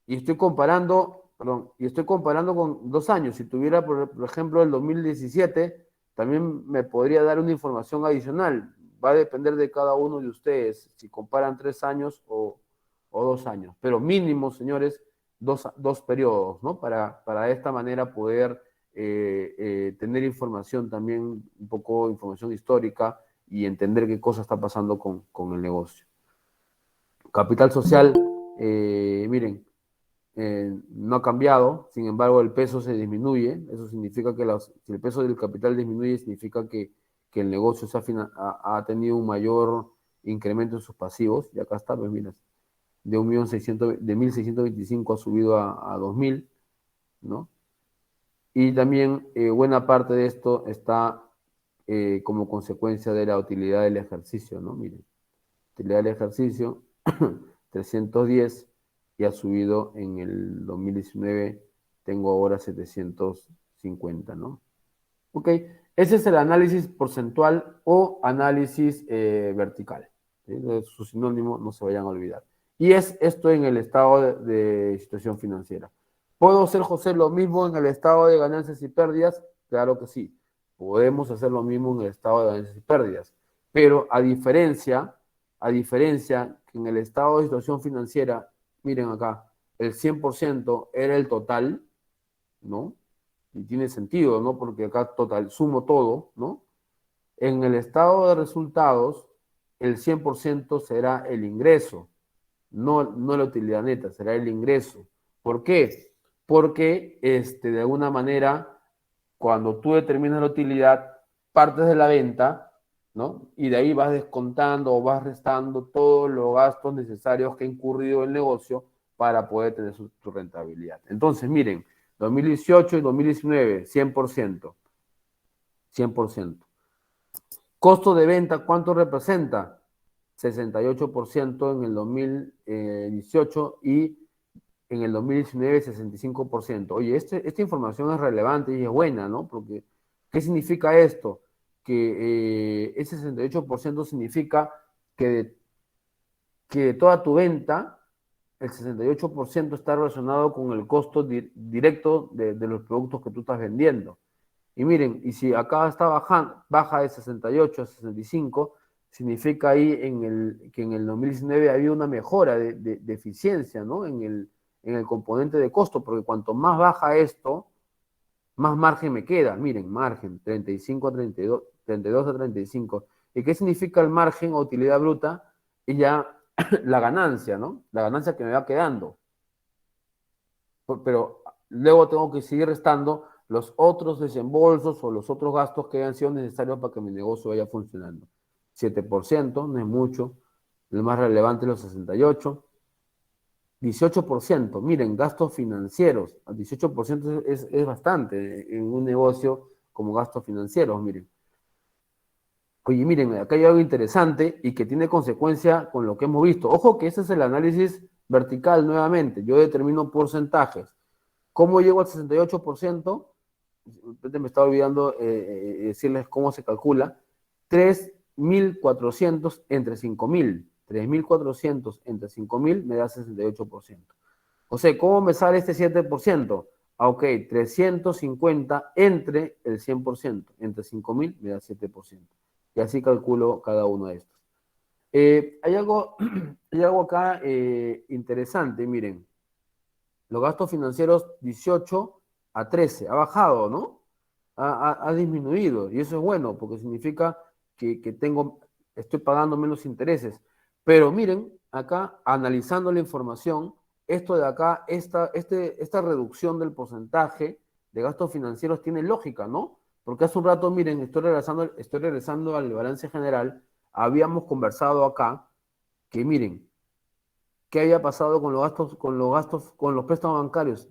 Speaker 1: Y estoy comparando, perdón, y estoy comparando con 2 años. Si tuviera, por ejemplo, el 2017, también me podría dar una información adicional. Va a depender de cada uno de ustedes, si comparan 3 años o 2 años. Pero mínimo, señores, dos periodos, ¿no? Para de esta manera poder tener información también, un poco información histórica y entender qué cosa está pasando con el negocio. Capital social, miren, no ha cambiado, sin embargo el peso se disminuye, eso significa que si el peso del capital disminuye, significa que el negocio ha tenido un mayor incremento en sus pasivos, y acá está, pues mira, de 1.625 ha subido a 2.000, ¿no? Y también buena parte de esto está como consecuencia de la utilidad del ejercicio, ¿no? Miren, utilidad del ejercicio, 310, y ha subido en el 2019, tengo ahora 750, ¿no? Ok, ese es el análisis porcentual o análisis vertical. ¿Sí? Su sinónimo, no se vayan a olvidar. Y es esto en el estado de situación financiera. ¿Puedo hacer, José, lo mismo en el estado de ganancias y pérdidas? Claro que sí. Podemos hacer lo mismo en el estado de ganancias y pérdidas. Pero a diferencia que en el estado de situación financiera, miren acá, el 100% era el total, ¿no? Y tiene sentido, ¿no? Porque acá total, sumo todo, ¿no? En el estado de resultados, el 100% será el ingreso, no la utilidad neta, será el ingreso. ¿Por qué? Porque de alguna manera, cuando tú determinas la utilidad, partes de la venta, ¿no? Y de ahí vas descontando o vas restando todos los gastos necesarios que ha incurrido el negocio para poder tener su rentabilidad. Entonces, miren, 2018 y 2019, 100%. 100%. Costo de venta, ¿cuánto representa? 68% en el 2018 y en el 2019 65%. Oye, esta información es relevante y es buena, ¿no? Porque, ¿qué significa esto? Que ese 68% significa que de toda tu venta, el 68% está relacionado con el costo directo de los productos que tú estás vendiendo. Y miren, y si acá está bajando, baja de 68 a 65, significa ahí que en el 2019 había una mejora de eficiencia, ¿no? En el componente de costo, porque cuanto más baja esto, más margen me queda. Miren, margen, 35 a 32, 32 a 35. ¿Y qué significa el margen o utilidad bruta? Y ya la ganancia, ¿no? La ganancia que me va quedando. Pero luego tengo que seguir restando los otros desembolsos o los otros gastos que hayan sido necesarios para que mi negocio vaya funcionando. 7%, no es mucho. El más relevante es los 68. 18%, miren, gastos financieros. 18% es bastante en un negocio como gastos financieros, miren. Oye, miren, acá hay algo interesante y que tiene consecuencia con lo que hemos visto. Ojo que ese es el análisis vertical nuevamente. Yo determino porcentajes. ¿Cómo llego al 68%? Me estaba olvidando decirles cómo se calcula. 3.400 entre 5.000. 3.400 entre 5.000 me da 68%. O sea, ¿cómo me sale este 7%? Ah, ok, 350 entre el 100%. Entre 5.000 me da 7%. Y así calculo cada uno de estos. Hay algo, hay algo acá interesante, miren. Los gastos financieros 18 a 13, ha bajado, ¿no? Ha disminuido y eso es bueno porque significa que estoy pagando menos intereses. Pero miren, acá analizando la información, esto de acá, esta reducción del porcentaje de gastos financieros tiene lógica, ¿no? Porque hace un rato, miren, estoy regresando al balance general, habíamos conversado acá que miren, ¿qué había pasado con los préstamos bancarios?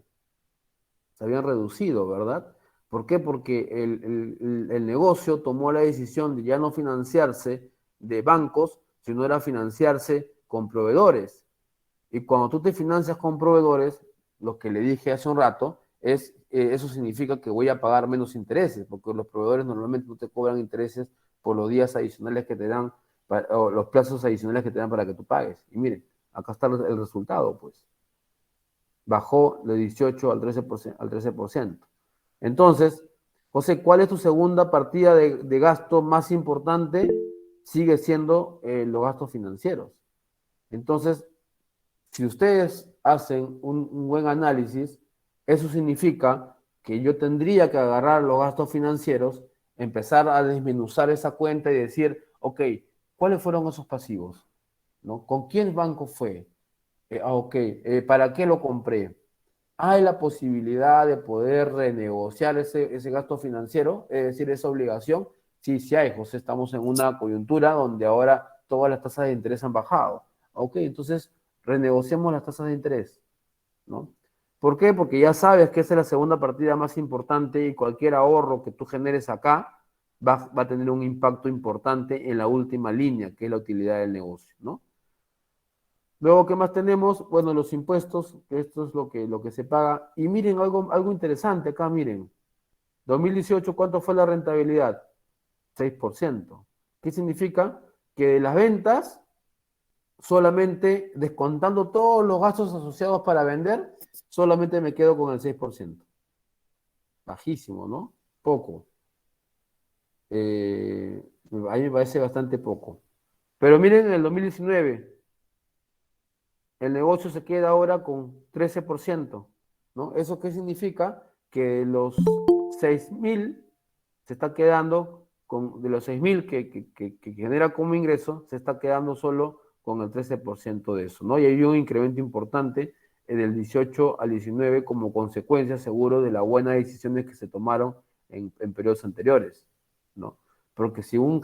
Speaker 1: Se habían reducido, ¿verdad? ¿Por qué? Porque el negocio tomó la decisión de ya no financiarse de bancos, sino era financiarse con proveedores. Y cuando tú te financias con proveedores, lo que le dije hace un rato, eso significa que voy a pagar menos intereses, porque los proveedores normalmente no te cobran intereses por los días adicionales que te dan, o los plazos adicionales que te dan para que tú pagues. Y miren, acá está el resultado, pues bajó de 18 al 13%, al 13%. Entonces, José, ¿cuál es tu segunda partida de gasto más importante? Sigue siendo los gastos financieros. Entonces, si ustedes hacen un buen análisis, eso significa que yo tendría que agarrar los gastos financieros, empezar a desmenuzar esa cuenta y decir, ok, ¿cuáles fueron esos pasivos? ¿No? ¿Con quién banco fue? Ok, ¿para qué lo compré? ¿Hay la posibilidad de poder renegociar ese gasto financiero, es decir, esa obligación? Sí, sí hay, José, estamos en una coyuntura donde ahora todas las tasas de interés han bajado. Ok, entonces renegociemos las tasas de interés, ¿no? ¿Por qué? Porque ya sabes que esa es la segunda partida más importante y cualquier ahorro que tú generes acá va a tener un impacto importante en la última línea, que es la utilidad del negocio, ¿no? Luego, ¿qué más tenemos? Bueno, los impuestos, que esto es lo que se paga. Y miren algo interesante acá, miren. 2018, ¿cuánto fue la rentabilidad? 6%. ¿Qué significa? Que de las ventas, solamente descontando todos los gastos asociados para vender, solamente me quedo con el 6%. Bajísimo, ¿no? Poco. A mí me parece bastante poco. Pero miren en el 2019. El negocio se queda ahora con 13%, ¿no? ¿Eso qué significa? Que los 6.000 se está quedando de los 6.000 que genera como ingreso, se está quedando solo con el 13% de eso, ¿no? Y hay un incremento importante del 18 al 19 como consecuencia, seguro, de las buenas decisiones que se tomaron en periodos anteriores, ¿no? Porque si un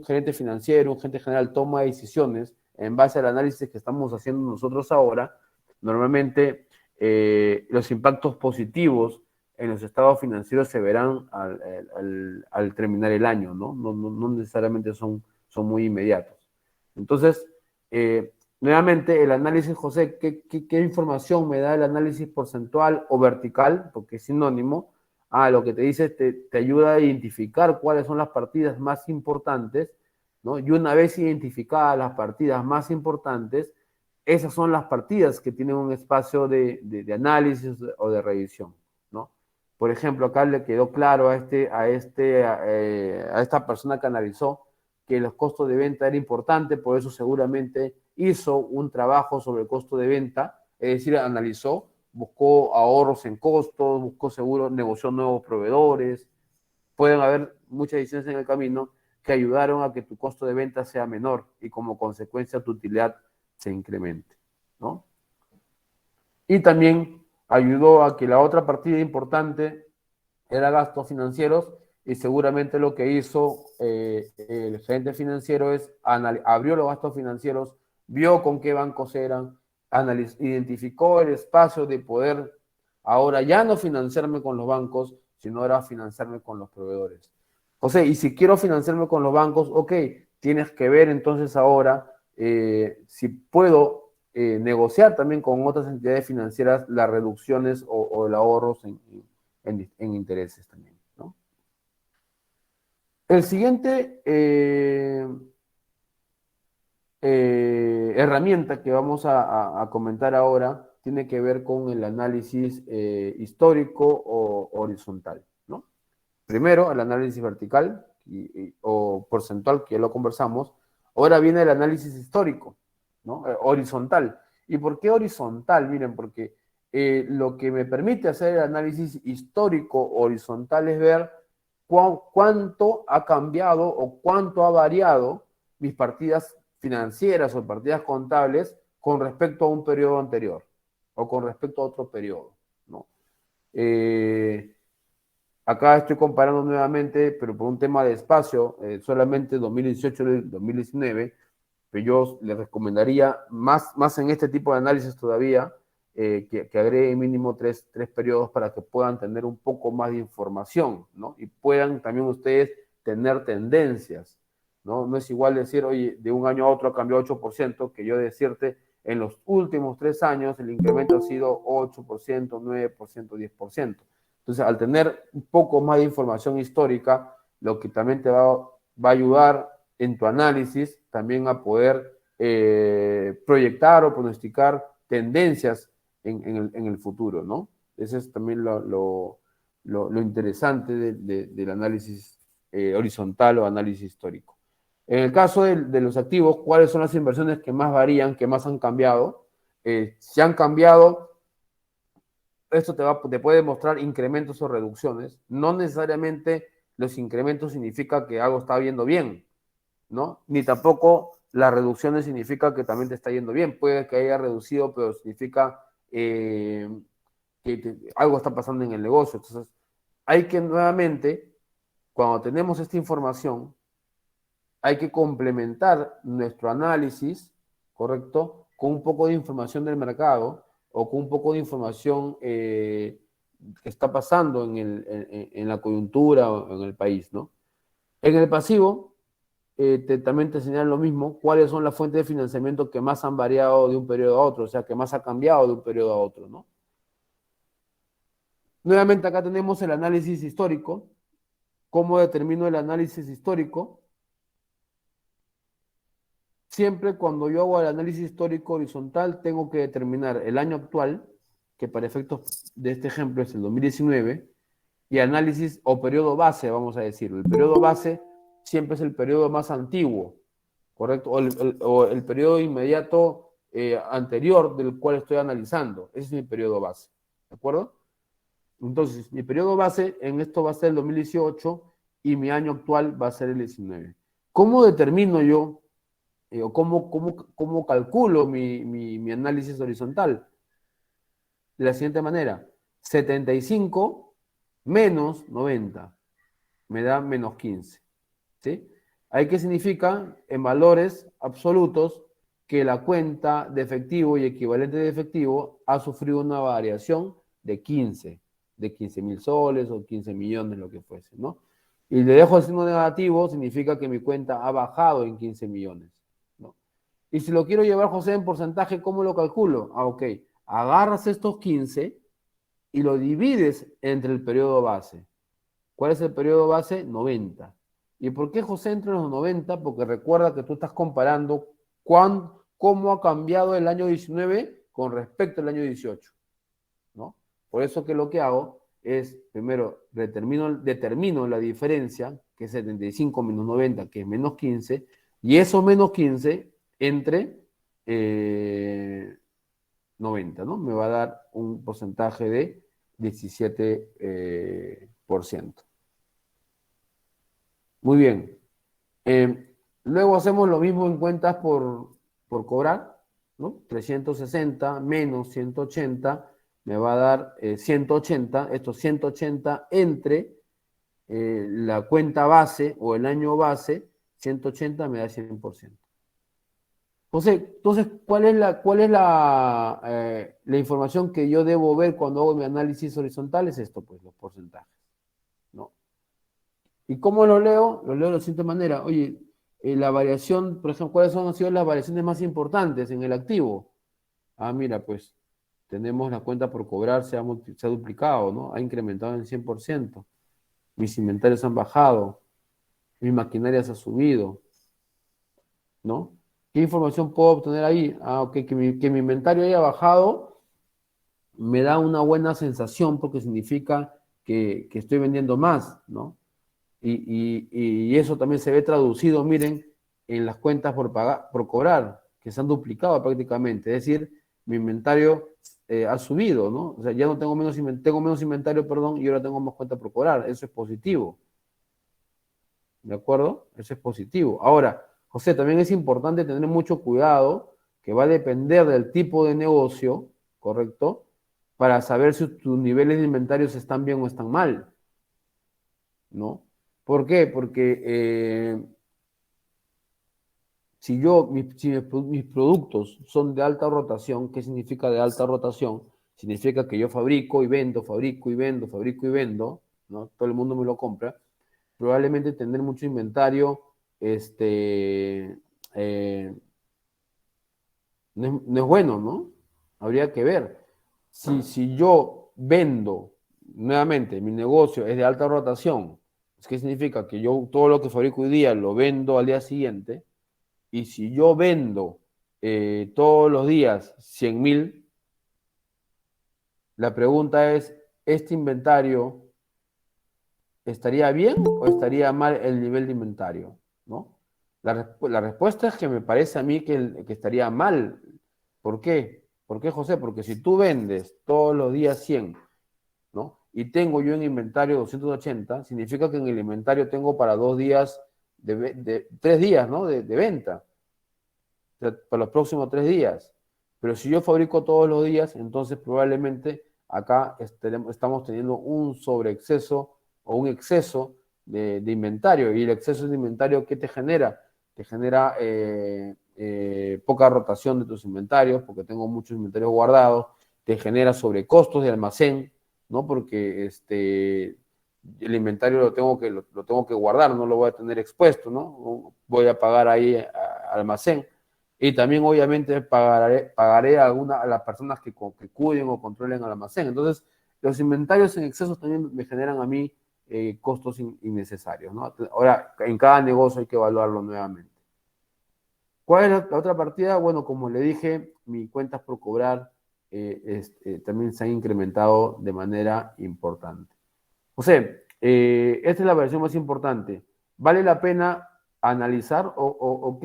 Speaker 1: gerente financiero, un gerente general toma decisiones en base al análisis que estamos haciendo nosotros ahora, normalmente los impactos positivos en los estados financieros se verán al terminar el año, ¿no? No necesariamente son muy inmediatos. Entonces, nuevamente, el análisis, José, ¿qué información me da el análisis porcentual o vertical? Porque es sinónimo. Lo que te dice te ayuda a identificar cuáles son las partidas más importantes, ¿no? Y una vez identificadas las partidas más importantes, esas son las partidas que tienen un espacio de análisis o de revisión, ¿no? Por ejemplo, acá le quedó claro a esta persona que analizó que los costos de venta era importante, por eso seguramente hizo un trabajo sobre el costo de venta, es decir, analizó, buscó ahorros en costos, buscó seguro, negoció nuevos proveedores. Pueden haber muchas decisiones en el camino que ayudaron a que tu costo de venta sea menor y como consecuencia tu utilidad se incremente, ¿no? Y también ayudó a que la otra partida importante era gastos financieros y seguramente lo que hizo el gerente financiero es abrió los gastos financieros, vio con qué bancos eran, identificó el espacio de poder ahora ya no financiarme con los bancos, sino ahora financiarme con los proveedores. José, y si quiero financiarme con los bancos, ok, tienes que ver entonces ahora si puedo negociar también con otras entidades financieras las reducciones o el ahorros en intereses también, ¿no? El siguiente herramienta que vamos a comentar ahora tiene que ver con el análisis histórico o horizontal, ¿no? Primero, el análisis vertical o porcentual, que ya lo conversamos. Ahora viene el análisis histórico, ¿no? Horizontal. ¿Y por qué horizontal? Miren, porque lo que me permite hacer el análisis histórico horizontal es ver cuánto ha cambiado o cuánto ha variado mis partidas financieras o partidas contables con respecto a un periodo anterior o con respecto a otro periodo, ¿no? Acá estoy comparando nuevamente, pero por un tema de espacio, solamente 2018 y 2019, pero yo les recomendaría más en este tipo de análisis todavía, que agregue mínimo tres periodos para que puedan tener un poco más de información, ¿no? Y puedan también ustedes tener tendencias, ¿no? No es igual decir, oye, de un año a otro ha cambiado 8%, que yo decirte, en los últimos 3 años el incremento ha sido 8%, 9%, 10%. Entonces, al tener un poco más de información histórica, lo que también te va a ayudar en tu análisis también a poder proyectar o pronosticar tendencias en el futuro, ¿no? Ese es también lo interesante del análisis horizontal o análisis histórico. En el caso de los activos, ¿cuáles son las inversiones que más varían, que más han cambiado? Si han cambiado, esto te puede mostrar incrementos o reducciones. No necesariamente los incrementos significa que algo está yendo bien, ¿no? Ni tampoco las reducciones significa que también te está yendo bien. Puede que haya reducido, pero significa que algo está pasando en el negocio. Entonces, hay que nuevamente, cuando tenemos esta información, hay que complementar nuestro análisis, ¿correcto? Con un poco de información del mercado o con un poco de información que está pasando en la coyuntura o en el país, ¿no? En el pasivo, también te señalan lo mismo, cuáles son las fuentes de financiamiento que más han variado de un periodo a otro, o sea, que más ha cambiado de un periodo a otro, ¿no? Nuevamente acá tenemos el análisis histórico. ¿Cómo determino el análisis histórico? Siempre cuando yo hago el análisis histórico horizontal, tengo que determinar el año actual, que para efectos de este ejemplo es el 2019, y análisis o periodo base, vamos a decirlo. El periodo base siempre es el periodo más antiguo, ¿correcto? O el periodo inmediato anterior del cual estoy analizando. Ese es mi periodo base, ¿de acuerdo? Entonces, mi periodo base en esto va a ser el 2018 y mi año actual va a ser el 19. ¿Cómo determino yo o cómo calculo mi análisis horizontal? De la siguiente manera, 75 menos 90 me da menos 15. ¿Sí? ¿Ahí qué significa? En valores absolutos que la cuenta de efectivo y equivalente de efectivo ha sufrido una variación de 15.000 soles o 15 millones, lo que fuese, ¿no? Y le dejo el signo negativo, significa que mi cuenta ha bajado en 15 millones, ¿no? Y si lo quiero llevar, José, en porcentaje, ¿cómo lo calculo? Ok, agarras estos 15 y lo divides entre el periodo base. ¿Cuál es el periodo base? 90. ¿Y por qué, José, entre los 90? Porque recuerda que tú estás comparando cómo ha cambiado el año 19 con respecto al año 18, ¿no? Por eso que lo que hago es, primero, determino la diferencia, que es 75 menos 90, que es menos 15, y eso menos 15 entre 90, ¿no? Me va a dar un porcentaje de 17%. Muy bien. Luego hacemos lo mismo en cuentas por cobrar, ¿no? 360 menos 180 me va a dar 180, estos 180 entre la cuenta base o el año base, 180 me da 100%. Entonces, ¿cuál es la información que yo debo ver cuando hago mi análisis horizontal? Es esto, pues, los porcentajes, ¿no? ¿Y cómo lo leo? Lo leo de la siguiente manera. Oye, la variación, por ejemplo, ¿cuáles han sido las variaciones más importantes en el activo? Ah, mira, pues, tenemos la cuenta por cobrar, se ha duplicado, ¿no? Ha incrementado en 100%. Mis inventarios han bajado. Mi maquinaria se ha subido, ¿no? ¿Qué información puedo obtener ahí? Ah, ok, que mi inventario haya bajado me da una buena sensación porque significa que estoy vendiendo más, ¿no? Y eso también se ve traducido, miren, en las cuentas por cobrar, que se han duplicado prácticamente. Es decir, mi inventario ha subido, ¿no? O sea, ya no tengo tengo menos inventario, perdón, y ahora tengo más cuentas por cobrar. Eso es positivo. ¿De acuerdo? Eso es positivo. Ahora, José, también es importante tener mucho cuidado, que va a depender del tipo de negocio, ¿correcto? Para saber si tus niveles de inventarios están bien o están mal, ¿no? ¿Por qué? Porque si mis productos son de alta rotación, ¿qué significa de alta rotación? Significa que yo fabrico y vendo, fabrico y vendo, fabrico y vendo, ¿no? Todo el mundo me lo compra. Probablemente tener mucho inventario, no es bueno, ¿no? Habría que ver. Si yo vendo, nuevamente, mi negocio es de alta rotación, ¿qué significa? Que yo todo lo que fabrico hoy día lo vendo al día siguiente, y si yo vendo todos los días 100.000, la pregunta es, ¿este inventario estaría bien o estaría mal el nivel de inventario? ¿No? La respuesta es que me parece a mí que estaría mal. ¿Por qué? ¿Por qué, José? Porque si tú vendes todos los días 100, ¿no? Y tengo yo en inventario 280, significa que en el inventario tengo para 2 días, 3 días, ¿no? De venta, o sea, para los próximos 3 días. Pero si yo fabrico todos los días, entonces probablemente acá estamos teniendo un sobreexceso o un exceso de inventario. Y el exceso de inventario, ¿qué te genera? Te genera poca rotación de tus inventarios, porque tengo muchos inventarios guardados. Te genera sobrecostos de almacén, ¿no? Porque el inventario lo tengo que guardar, no lo voy a tener expuesto, ¿no? Voy a pagar ahí almacén. Y también, obviamente, pagaré a las personas que cuiden o controlen el almacén. Entonces, los inventarios en exceso también me generan a mí costos innecesarios, ¿no? Ahora, en cada negocio hay que evaluarlo nuevamente. ¿Cuál es la otra partida? Bueno, como le dije, mis cuentas por cobrar también se han incrementado de manera importante. José, esta es la versión más importante. ¿Vale la pena analizar o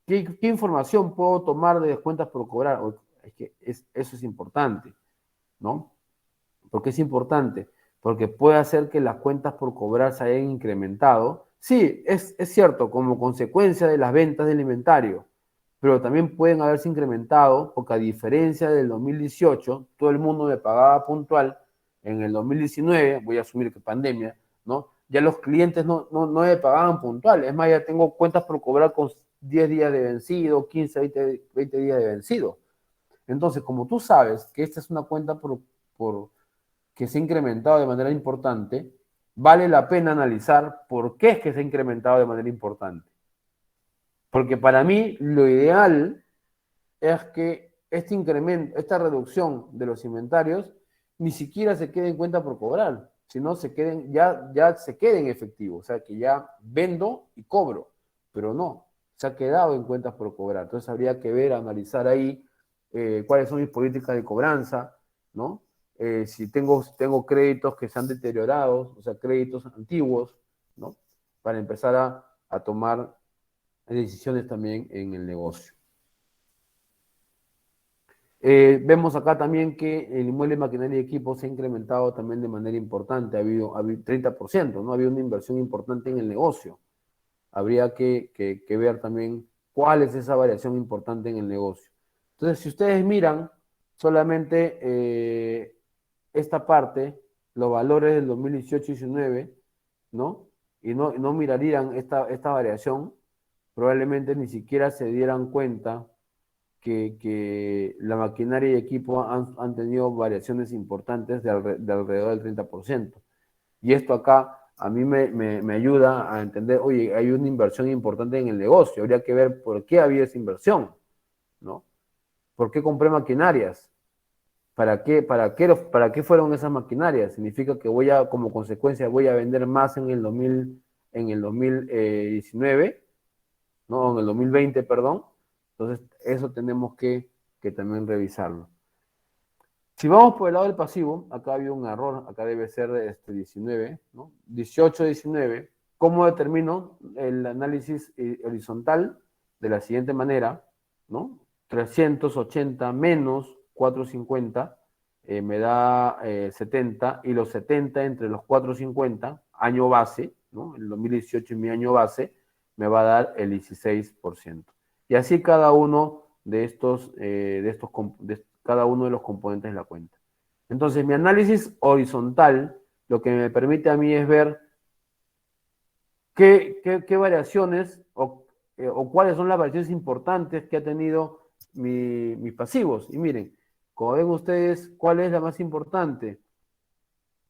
Speaker 1: qué información puedo tomar de cuentas por cobrar? Es que eso es importante, ¿no? ¿Por qué es importante? Porque puede hacer que las cuentas por cobrar se hayan incrementado. Sí, es cierto, como consecuencia de las ventas del inventario, pero también pueden haberse incrementado porque, a diferencia del 2018, todo el mundo me pagaba puntual. En el 2019, voy a asumir que pandemia, ¿no? Ya los clientes no me pagaban puntual. Es más, ya tengo cuentas por cobrar con 10 días de vencido, 15, 20 días de vencido. Entonces, como tú sabes que esta es una cuenta que se ha incrementado de manera importante, vale la pena analizar por qué es que se ha incrementado de manera importante. Porque para mí lo ideal es que este incremento, esta reducción de los inventarios, ni siquiera se quede en cuenta por cobrar, sino ya se quede en efectivo, o sea, que ya vendo y cobro, pero no, se ha quedado en cuentas por cobrar. Entonces habría que ver, analizar ahí cuáles son mis políticas de cobranza, ¿no? Si tengo créditos que se han deteriorado, o sea, créditos antiguos, ¿no? Para empezar a tomar decisiones también en el negocio. Vemos acá también que el inmueble, maquinaria y equipo se ha incrementado también de manera importante, ha habido 30%, ¿no? Ha habido una inversión importante en el negocio. Habría que ver también cuál es esa variación importante en el negocio. Entonces, si ustedes miran solamente esta parte, los valores del 2018-19, ¿no? Y no mirarían esta variación, probablemente ni siquiera se dieran cuenta que la maquinaria y equipo han tenido variaciones importantes de alrededor del 30%. Y esto acá a mí me ayuda a entender, oye, hay una inversión importante en el negocio, habría que ver por qué había esa inversión, ¿no? ¿Por qué compré maquinarias? ¿Para qué fueron esas maquinarias? Significa que como consecuencia, voy a vender más en el 2019, ¿no? En el 2020, perdón. Entonces, eso tenemos que también revisarlo. Si vamos por el lado del pasivo, acá había un error, acá debe ser 19, ¿no? 18, 19. ¿Cómo determino el análisis horizontal? De la siguiente manera, ¿no? 380 menos 450 me da 70, y los 70 entre los 450, año base, ¿no? El 2018 es mi año base, me va a dar el 16%. Y así cada uno de cada uno de los componentes de la cuenta. Entonces, mi análisis horizontal lo que me permite a mí es ver qué variaciones o cuáles son las variaciones importantes que ha tenido mis pasivos. Y miren, como ven ustedes, ¿cuál es la más importante?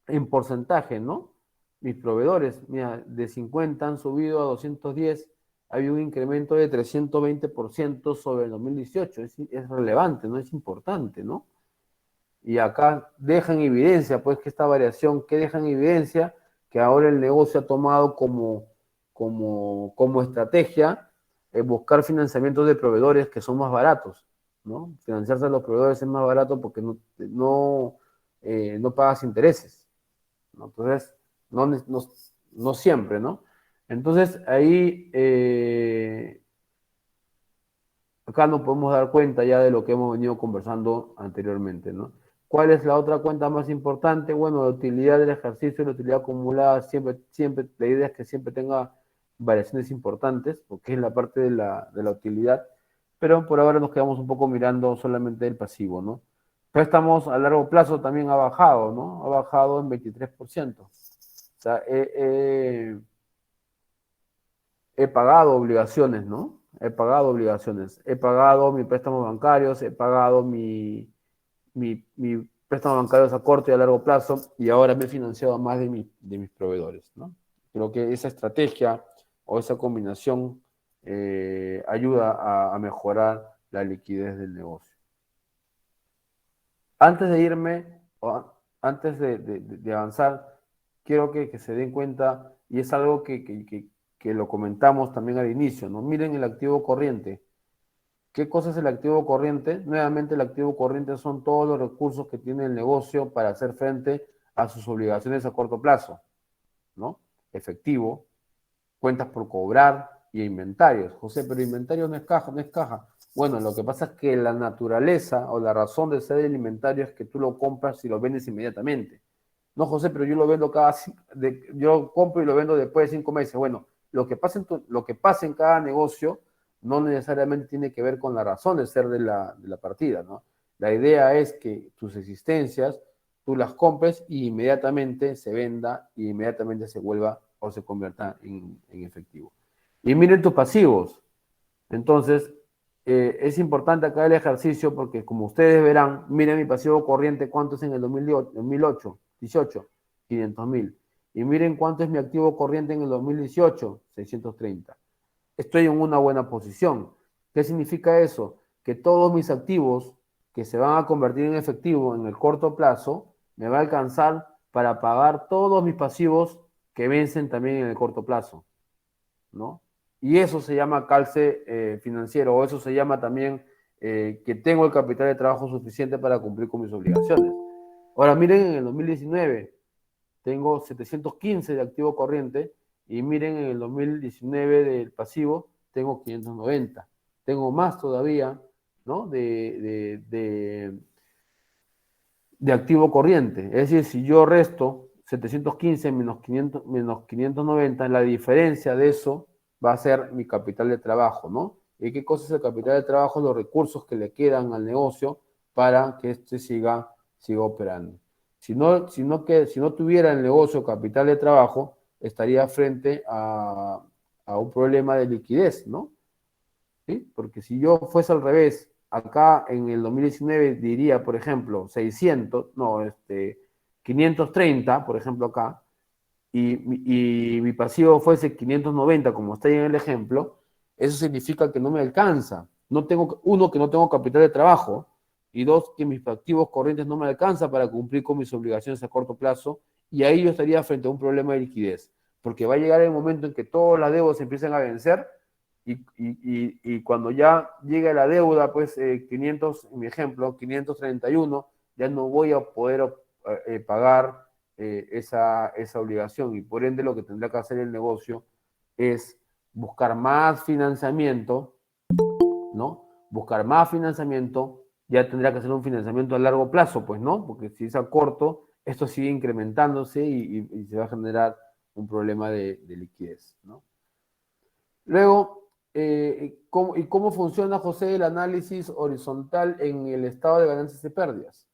Speaker 1: En porcentaje, ¿no? Mis proveedores, mira, de 50 han subido a 210, hay un incremento de 320% sobre el 2018. Es relevante, ¿no? Es importante, ¿no? Y acá deja en evidencia, pues, que esta variación, que deja en evidencia que ahora el negocio ha tomado como estrategia buscar financiamientos de proveedores que son más baratos, ¿no? Financiarse a los proveedores es más barato porque no pagas intereses, ¿no? Entonces, no siempre, ¿no? Entonces, ahí, acá nos podemos dar cuenta ya de lo que hemos venido conversando anteriormente, ¿no? ¿Cuál es la otra cuenta más importante? Bueno, la utilidad del ejercicio y la utilidad acumulada, siempre, la idea es que siempre tenga variaciones importantes, porque es la parte de la utilidad, pero por ahora nos quedamos un poco mirando solamente el pasivo, ¿no? Préstamos a largo plazo también ha bajado, ¿no? Ha bajado en 23%. O sea, he pagado obligaciones, ¿no? He pagado obligaciones. He pagado mis préstamos bancarios, he pagado mi préstamo bancario a corto y a largo plazo, y ahora me he financiado a más de mis proveedores, ¿no? Creo que esa estrategia o esa combinación ayuda a mejorar la liquidez del negocio. Antes de irme, antes de avanzar, quiero que se den cuenta, y es algo que lo comentamos también al inicio, ¿no? Miren el activo corriente. ¿Qué cosa es el activo corriente? Nuevamente, el activo corriente son todos los recursos que tiene el negocio para hacer frente a sus obligaciones a corto plazo, ¿no? Efectivo, cuentas por cobrar y inventarios. José, pero inventario no es caja, no es caja. Bueno, lo que pasa es que la naturaleza o la razón de ser el inventario es que tú lo compras y lo vendes inmediatamente. No, José, pero yo lo vendo yo compro y lo vendo después de 5 meses. Bueno, lo que pasa en cada negocio no necesariamente tiene que ver con la razón de ser de la partida, ¿no? La idea es que tus existencias tú las compres y inmediatamente se venda y inmediatamente se vuelva o se convierta en efectivo. Y miren tus pasivos. Entonces, es importante acá el ejercicio porque, como ustedes verán, miren mi pasivo corriente, cuánto es en el 2008, 18, 500.000. Y miren cuánto es mi activo corriente en el 2018, 630. Estoy en una buena posición. ¿Qué significa eso? Que todos mis activos que se van a convertir en efectivo en el corto plazo, me va a alcanzar para pagar todos mis pasivos que vencen también en el corto plazo, ¿no? Y eso se llama calce financiero, o eso se llama también que tengo el capital de trabajo suficiente para cumplir con mis obligaciones. Ahora miren, en el 2019 tengo 715 de activo corriente y miren, en el 2019 del pasivo tengo 590. Tengo más todavía, ¿no? De activo corriente. Es decir, si yo resto 715 menos 590, la diferencia de eso va a ser mi capital de trabajo, ¿no? ¿Y qué cosa es el capital de trabajo? Los recursos que le quedan al negocio para que éste siga operando. Si no tuviera el negocio capital de trabajo, estaría frente a un problema de liquidez, ¿no? ¿Sí? Porque si yo fuese al revés, acá en el 2019 diría, por ejemplo, 530, por ejemplo, acá, y mi pasivo fuese 590, como está ahí en el ejemplo, eso significa que no me alcanza. No tengo, uno, que no tengo capital de trabajo, y dos, que mis activos corrientes no me alcanzan para cumplir con mis obligaciones a corto plazo, y ahí yo estaría frente a un problema de liquidez, porque va a llegar el momento en que todas las deudas se empiecen a vencer, y cuando ya llegue la deuda, pues 500, en mi ejemplo, 531, ya no voy a poder pagar esa obligación, y por ende lo que tendrá que hacer el negocio es buscar más financiamiento, ¿no? Buscar más financiamiento, ya tendrá que hacer un financiamiento a largo plazo, pues, ¿no? Porque si es a corto, esto sigue incrementándose y se va a generar un problema de liquidez, ¿no? Luego, ¿cómo funciona, José, el análisis horizontal en el estado de ganancias y pérdidas?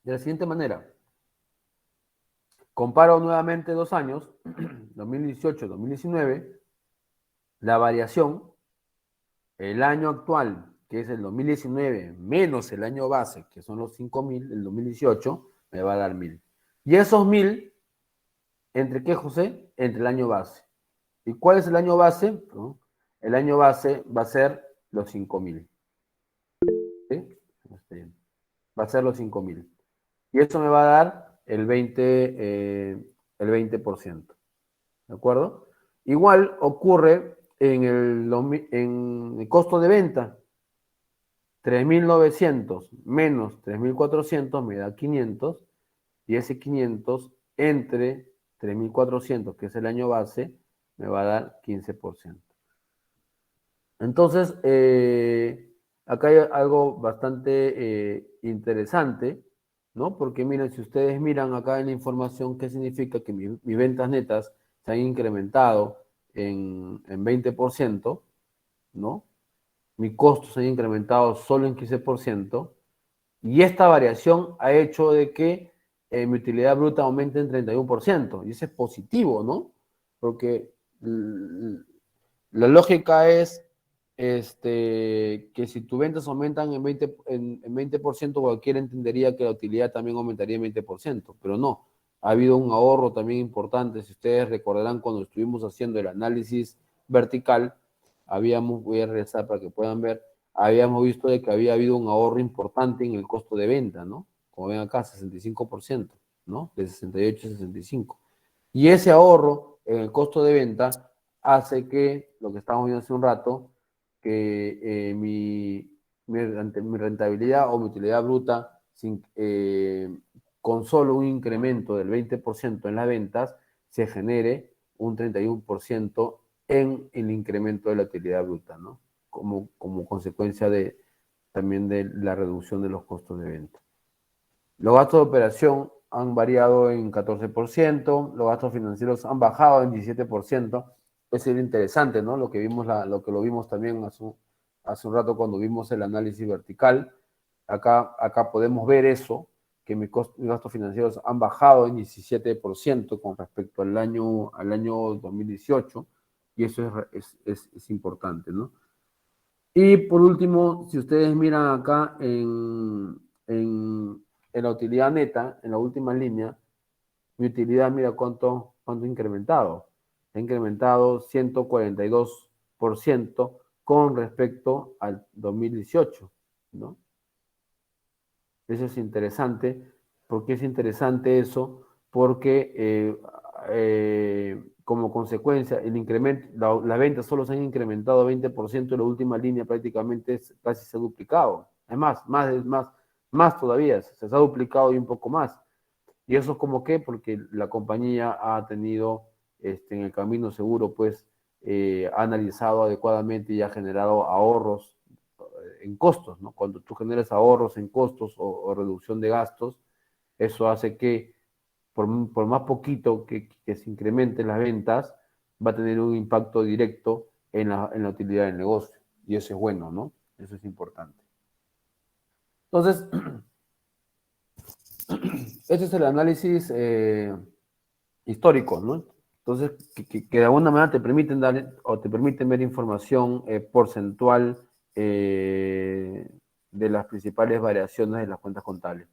Speaker 1: De la siguiente manera. Comparo nuevamente 2 años, 2018-2019, la variación, el año actual, que es el 2019, menos el año base, que son los 5.000, el 2018, me va a dar 1.000. Y esos 1.000, ¿entre qué, José? Entre el año base. ¿Y cuál es el año base? ¿No? El año base va a ser los 5.000. ¿Sí? Va a ser los 5.000. Y eso me va a dar el 20%. ¿De acuerdo? Igual ocurre en el costo de venta. 3.900 menos 3.400 me da 500, y ese 500 entre 3.400, que es el año base, me va a dar 15%. Entonces, acá hay algo bastante interesante, ¿no? Porque miren, si ustedes miran acá en la información, ¿qué significa? Que mis ventas netas se han incrementado en 20%, ¿no? Mi costo se ha incrementado solo en 15%, y esta variación ha hecho de que mi utilidad bruta aumente en 31%, y eso es positivo, ¿no? Porque la lógica es que si tus ventas aumentan en 20%, cualquiera entendería que la utilidad también aumentaría en 20%, pero no. Ha habido un ahorro también importante. Si ustedes recordarán, cuando estuvimos haciendo el análisis vertical, voy a regresar para que puedan ver, habíamos visto de que había habido un ahorro importante en el costo de venta, ¿no? Como ven acá, 65%, ¿no? De 68 a 65. Y ese ahorro en el costo de venta hace que, lo que estábamos viendo hace un rato, que mi rentabilidad o mi utilidad bruta, con solo un incremento del 20% en las ventas, se genere un 31% en el incremento de la utilidad bruta, ¿no? Como consecuencia también de la reducción de los costos de venta. Los gastos de operación han variado en 14%, los gastos financieros han bajado en 17%. Es interesante, ¿no? Lo que lo vimos también hace un rato cuando vimos el análisis vertical. Acá podemos ver eso, que mis gastos financieros han bajado en 17% con respecto al año 2018, y eso es importante, ¿no? Y por último, si ustedes miran acá en la utilidad neta, en la última línea, mi utilidad, mira cuánto ha incrementado. Ha incrementado 142% con respecto al 2018, ¿no? Eso es interesante. ¿Por qué es interesante eso? porque como consecuencia el incremento, las ventas solo se han incrementado 20% en la última línea, prácticamente casi se ha duplicado. Es más todavía, se ha duplicado y un poco más. Y eso es como que porque la compañía ha tenido en el camino seguro, pues ha analizado adecuadamente y ha generado ahorros en costos, ¿no? Cuando tú generas ahorros en costos o reducción de gastos, eso hace que por más poquito que se incrementen las ventas, va a tener un impacto directo en la utilidad del negocio. Y eso es bueno, ¿no? Eso es importante. Entonces, este es el análisis histórico, ¿no? Entonces, que de alguna manera te permiten dar o te permiten ver información porcentual de las principales variaciones de las cuentas contables.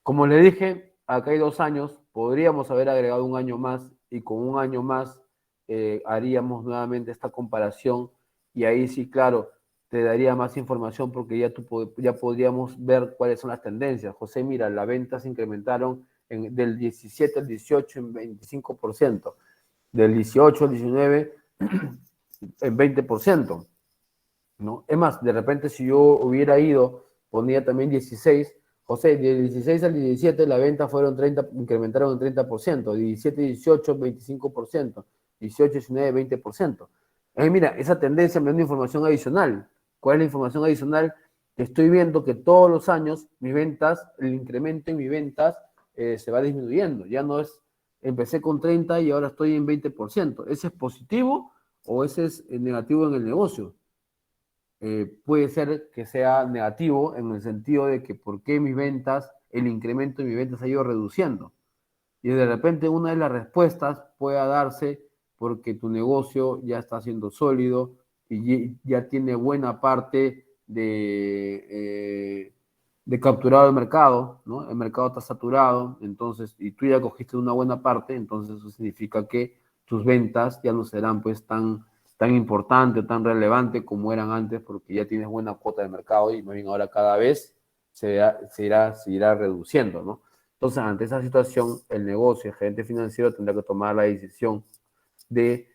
Speaker 1: Como le dije, acá hay 2 años, podríamos haber agregado un año más y con un año más haríamos nuevamente esta comparación y ahí sí, claro, te daría más información porque ya podríamos ver cuáles son las tendencias. José, mira, las ventas se incrementaron del 17 al 18 en 25%, del 18 al 19 en 20%, ¿no? Es más, de repente si yo hubiera ido, ponía también 16, José, de 16 al 17 la venta fueron 30, incrementaron en 30%, 17, 18, 25%, 18, 19, 20%. Mira, esa tendencia me da una información adicional. ¿Cuál es la información adicional? Estoy viendo que todos los años mis ventas, el incremento en mis ventas se va disminuyendo. Ya no es, empecé con 30 y ahora estoy en 20%. ¿Ese es positivo o ese es negativo en el negocio? Puede ser que sea negativo en el sentido de que por qué mis ventas, el incremento de mis ventas ha ido reduciendo. Y de repente una de las respuestas pueda darse porque tu negocio ya está siendo sólido y ya tiene buena parte de capturado el mercado, ¿no? El mercado está saturado, entonces, y tú ya cogiste una buena parte, entonces eso significa que tus ventas ya no serán pues tan importante, tan relevante como eran antes, porque ya tienes buena cuota de mercado y más bien ahora cada vez se irá reduciendo, ¿no? Entonces, ante esa situación, el negocio, el gerente financiero tendrá que tomar la decisión de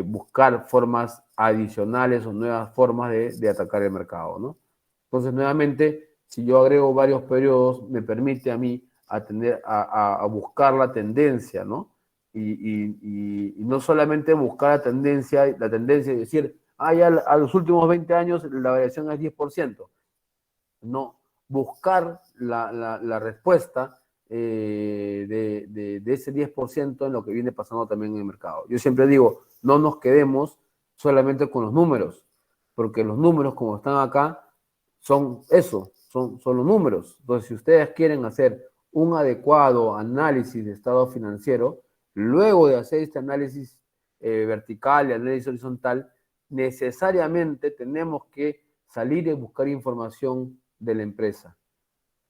Speaker 1: buscar formas adicionales o nuevas formas de atacar el mercado, ¿no? Entonces, nuevamente, si yo agrego varios periodos, me permite a mí a buscar la tendencia, ¿no? Y no solamente buscar la tendencia y decir, ya a los últimos 20 años la variación es 10%. No, buscar la respuesta de ese 10% en lo que viene pasando también en el mercado. Yo siempre digo, no nos quedemos solamente con los números, porque los números como están acá son eso, son los números. Entonces, si ustedes quieren hacer un adecuado análisis de estado financiero, luego de hacer este análisis vertical y análisis horizontal, necesariamente tenemos que salir y buscar información de la empresa,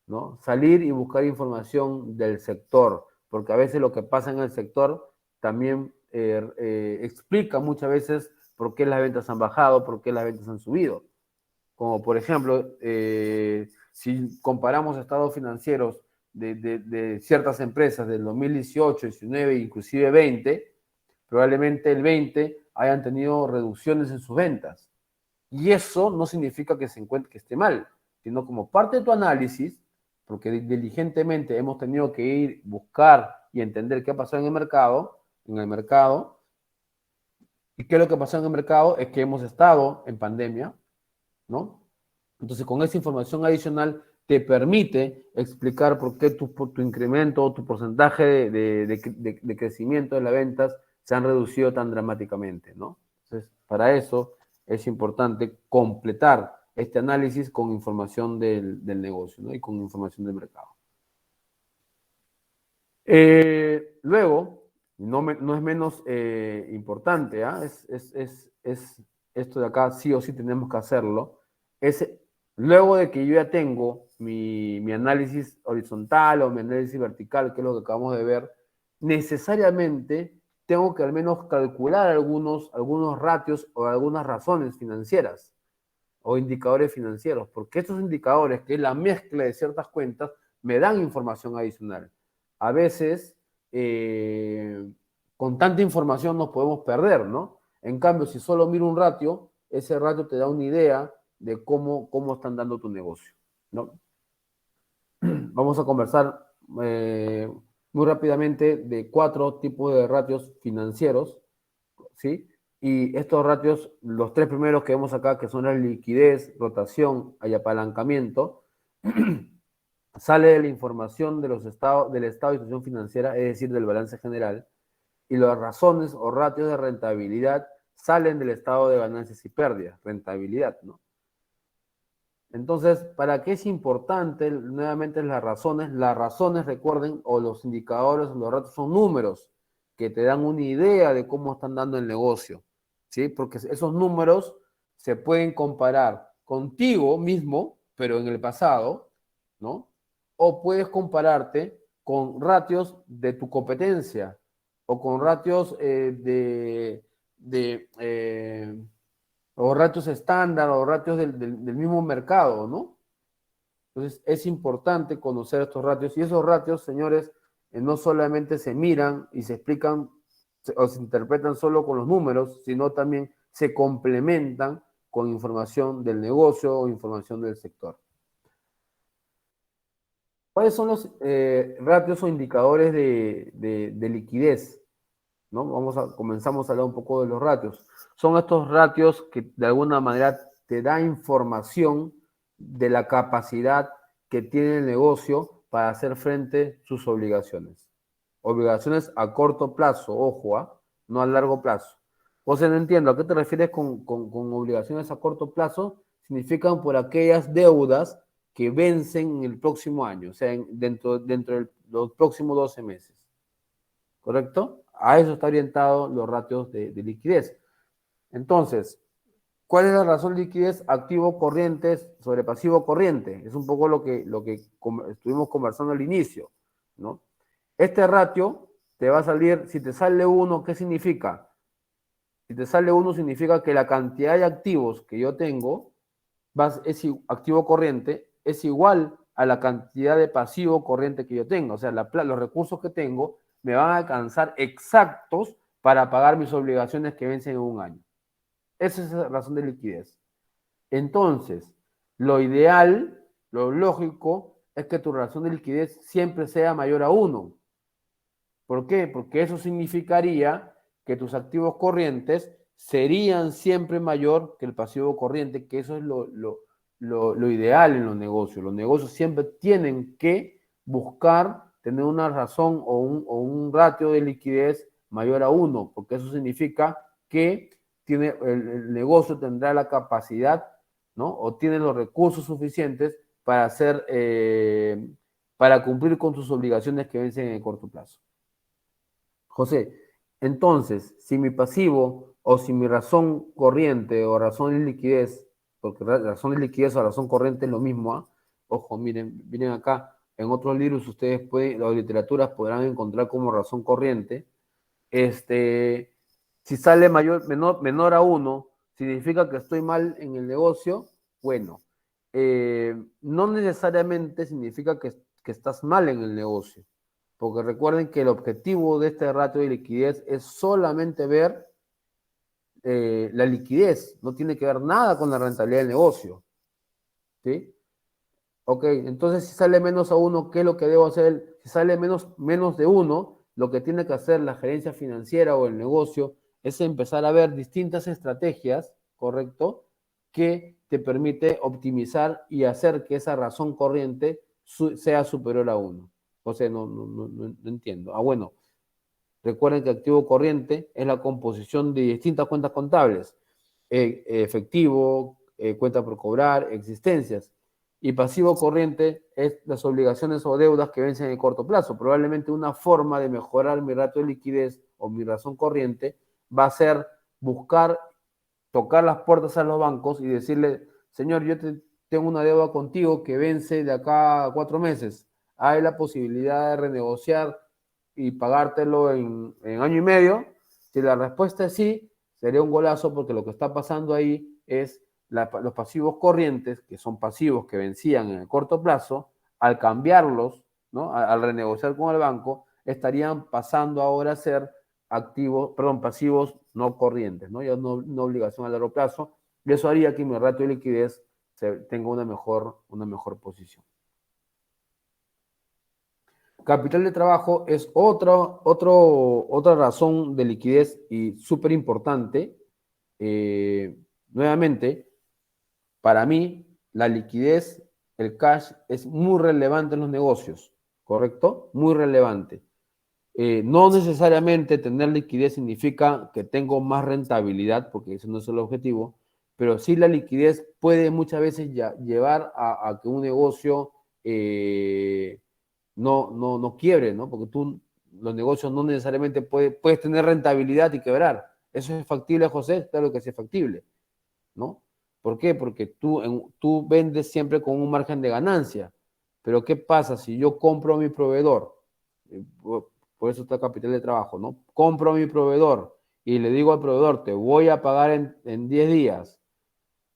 Speaker 1: ¿no? Salir y buscar información del sector, porque a veces lo que pasa en el sector también explica muchas veces por qué las ventas han bajado, por qué las ventas han subido. Como por ejemplo, si comparamos estados financieros de ciertas empresas del 2018, 19, inclusive 20, probablemente el 20 hayan tenido reducciones en sus ventas. Y eso no significa que se encuentre que esté mal, sino como parte de tu análisis, porque diligentemente hemos tenido que ir, buscar y entender qué ha pasado en el mercado, y qué es lo que ha pasado en el mercado es que hemos estado en pandemia, ¿no? Entonces, con esa información adicional te permite explicar por qué tu incremento o tu porcentaje de crecimiento de las ventas se han reducido tan dramáticamente, ¿no? Entonces, para eso es importante completar este análisis con información del negocio, ¿no? Y con información del mercado. Luego, no es menos importante, ¿ah? Es esto de acá sí o sí tenemos que hacerlo, es luego de que yo ya tengo mi análisis horizontal o mi análisis vertical, que es lo que acabamos de ver, necesariamente tengo que al menos calcular algunos ratios o algunas razones financieras o indicadores financieros, porque estos indicadores, que es la mezcla de ciertas cuentas, me dan información adicional. A veces con tanta información nos podemos perder, ¿no? En cambio, si solo miro un ratio, ese ratio te da una idea de cómo están dando tu negocio, ¿no? Vamos a conversar muy rápidamente de 4 tipos de ratios financieros, ¿sí? Y estos ratios, los 3 primeros que vemos acá, que son la liquidez, rotación y apalancamiento, sale de la información de los del estado de situación financiera, es decir, del balance general, y las razones o ratios de rentabilidad salen del estado de ganancias y pérdidas, rentabilidad, ¿no? Entonces, ¿para qué es importante nuevamente las razones? Las razones, recuerden, o los indicadores o los ratios son números que te dan una idea de cómo están dando el negocio, ¿sí? Porque esos números se pueden comparar contigo mismo, pero en el pasado, ¿no? O puedes compararte con ratios de tu competencia o con ratios o ratios estándar o ratios del mismo mercado, ¿no? Entonces es importante conocer estos ratios y esos ratios, señores, no solamente se miran y se explican o se interpretan solo con los números, sino también se complementan con información del negocio o información del sector. ¿Cuáles son los ratios o indicadores de liquidez? ¿No? Comenzamos a hablar un poco de los ratios. Son estos ratios que de alguna manera te da información de la capacidad que tiene el negocio para hacer frente a sus obligaciones. Obligaciones a corto plazo, ojo, no a largo plazo. José, no entiendo, ¿a qué te refieres con obligaciones a corto plazo? Significan por aquellas deudas que vencen en el próximo año, o sea, dentro de los próximos 12 meses. ¿Correcto? A eso está orientado los ratios de liquidez. Entonces, ¿cuál es la razón de liquidez? Activo corrientes sobre pasivo corriente. Es un poco lo que estuvimos conversando al inicio, ¿no? Este ratio te va a salir, si te sale 1, ¿qué significa? Si te sale 1 significa que la cantidad de activos que yo tengo, activo corriente, es igual a la cantidad de pasivo corriente que yo tengo. O sea, los recursos que tengo me van a alcanzar exactos para pagar mis obligaciones que vencen en un año. Esa es la razón de liquidez. Entonces, lo ideal, lo lógico, es que tu razón de liquidez siempre sea mayor a 1. ¿Por qué? Porque eso significaría que tus activos corrientes serían siempre mayor que el pasivo corriente, que eso es lo ideal en los negocios. Los negocios siempre tienen que buscar tener una razón o un ratio de liquidez mayor a 1, porque eso significa que el negocio tendrá la capacidad, ¿no? O tiene los recursos suficientes para para cumplir con sus obligaciones que vencen en el corto plazo. José, entonces, si mi pasivo o si mi razón corriente o razón de liquidez, porque razón de liquidez o razón corriente es lo mismo, ¿eh? Ojo, miren acá, en otros libros ustedes las literaturas podrán encontrar como razón corriente, si sale menor a 1, significa que estoy mal en el negocio, bueno, no necesariamente significa que estás mal en el negocio. Porque recuerden que el objetivo de este ratio de liquidez es solamente ver la liquidez, no tiene que ver nada con la rentabilidad del negocio. ¿Sí? Ok, entonces si sale menos a 1, ¿qué es lo que debo hacer? Si sale menos de 1, lo que tiene que hacer la gerencia financiera o el negocio es empezar a ver distintas estrategias, ¿correcto? Que te permite optimizar y hacer que esa razón corriente sea superior a 1. O sea, no entiendo. Bueno, recuerden que activo corriente es la composición de distintas cuentas contables. Efectivo, cuenta por cobrar, existencias. Y pasivo corriente es las obligaciones o deudas que vencen en el corto plazo. Probablemente una forma de mejorar mi ratio de liquidez o mi razón corriente va a ser buscar, tocar las puertas a los bancos y decirle, señor, yo tengo una deuda contigo que vence de acá a 4 meses. Hay la posibilidad de renegociar y pagártelo en año y medio. Si la respuesta es sí, sería un golazo porque lo que está pasando ahí es los pasivos corrientes, que son pasivos que vencían en el corto plazo, al cambiarlos, ¿no? Al renegociar con el banco, estarían pasando ahora a ser activos, perdón, pasivos no corrientes, ¿no? Ya no una obligación a largo plazo, y eso haría que mi ratio de liquidez tenga una mejor posición. Capital de trabajo es otra razón de liquidez y súper importante. Nuevamente, para mí, la liquidez, el cash, es muy relevante en los negocios, ¿correcto? Muy relevante. No necesariamente tener liquidez significa que tengo más rentabilidad, porque ese no es el objetivo, pero sí la liquidez puede muchas veces llevar a que un negocio no quiebre, ¿no? Porque los negocios no necesariamente puedes tener rentabilidad y quebrar. ¿Eso es factible, José? Claro que sí es factible, ¿no? ¿Por qué? Porque tú vendes siempre con un margen de ganancia. Pero ¿qué pasa si yo compro a mi proveedor? Por eso está capital de trabajo, ¿no? Compro a mi proveedor y le digo al proveedor, te voy a pagar en 10 días,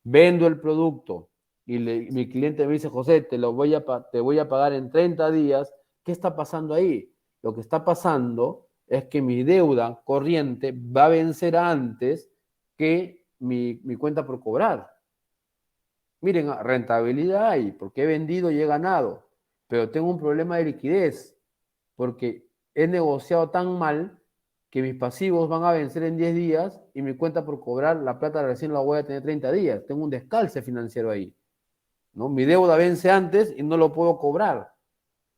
Speaker 1: vendo el producto y mi cliente me dice, José, te voy a pagar en 30 días. ¿Qué está pasando ahí? Lo que está pasando es que mi deuda corriente va a vencer antes que mi cuenta por cobrar. Miren, rentabilidad hay, porque he vendido y he ganado, pero tengo un problema de liquidez, porque he negociado tan mal que mis pasivos van a vencer en 10 días y mi cuenta por cobrar la plata recién la voy a tener 30 días. Tengo un descalce financiero ahí, ¿no? Mi deuda vence antes y no lo puedo cobrar.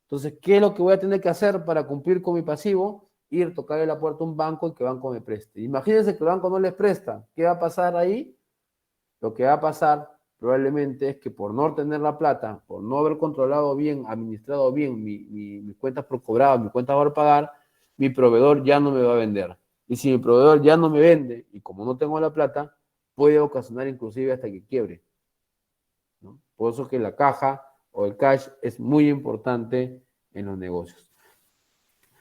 Speaker 1: Entonces, ¿qué es lo que voy a tener que hacer para cumplir con mi pasivo? Ir, tocarle la puerta a un banco y que el banco me preste. Imagínense que el banco no les presta. ¿Qué va a pasar ahí? Lo que va a pasar probablemente es que por no tener la plata, por no haber controlado bien, administrado bien mis cuentas por cobrar, mis cuentas por pagar, mi proveedor ya no me va a vender. Y si mi proveedor ya no me vende, y como no tengo la plata, puede ocasionar inclusive hasta que quiebre, ¿no? Por eso que la caja o el cash es muy importante en los negocios.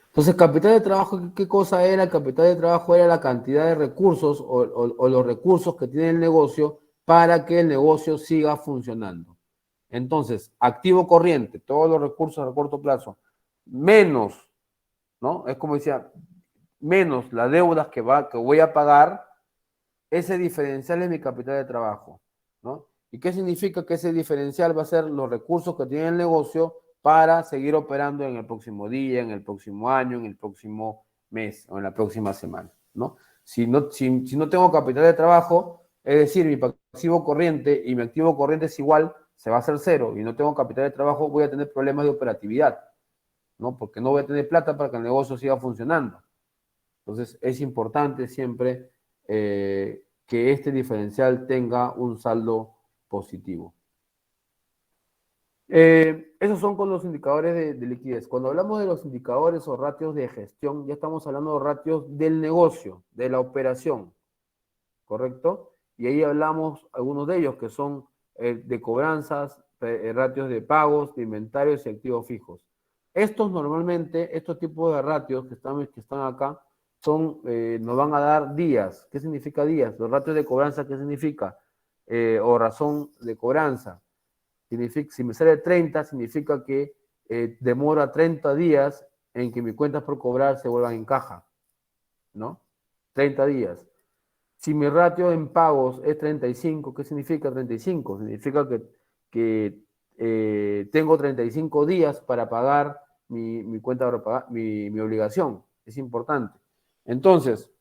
Speaker 1: Entonces, capital de trabajo, ¿qué cosa era? El capital de trabajo era la cantidad de recursos o los recursos que tiene el negocio para que el negocio siga funcionando. Entonces, activo corriente, todos los recursos a corto plazo, menos, ¿no? Es como decía, menos las deudas que voy a pagar, ese diferencial es mi capital de trabajo, ¿no? ¿Y qué significa que ese diferencial va a ser los recursos que tiene el negocio para seguir operando en el próximo día, en el próximo año, en el próximo mes o en la próxima semana, ¿no? Si no tengo capital de trabajo, es decir, mi pasivo corriente y mi activo corriente es igual, se va a hacer cero y no tengo capital de trabajo, voy a tener problemas de operatividad, ¿no? Porque no voy a tener plata para que el negocio siga funcionando. Entonces, es importante siempre que este diferencial tenga un saldo positivo. Esos son con los indicadores de liquidez. Cuando hablamos de los indicadores o ratios de gestión, ya estamos hablando de ratios del negocio, de la operación, ¿correcto? Y ahí hablamos algunos de ellos que son de cobranzas, ratios de pagos, de inventarios y activos fijos. Estos tipos de ratios que están acá, nos van a dar días. ¿Qué significa días? Los ratios de cobranza, ¿qué significa? O razón de cobranza. Si me sale 30, significa que demora 30 días en que mis cuentas por cobrar se vuelvan en caja, ¿no? 30 días. Si mi ratio en pagos es 35, ¿qué significa 35? Significa que tengo 35 días para pagar mi cuenta por pagar, mi obligación. Es importante. Entonces,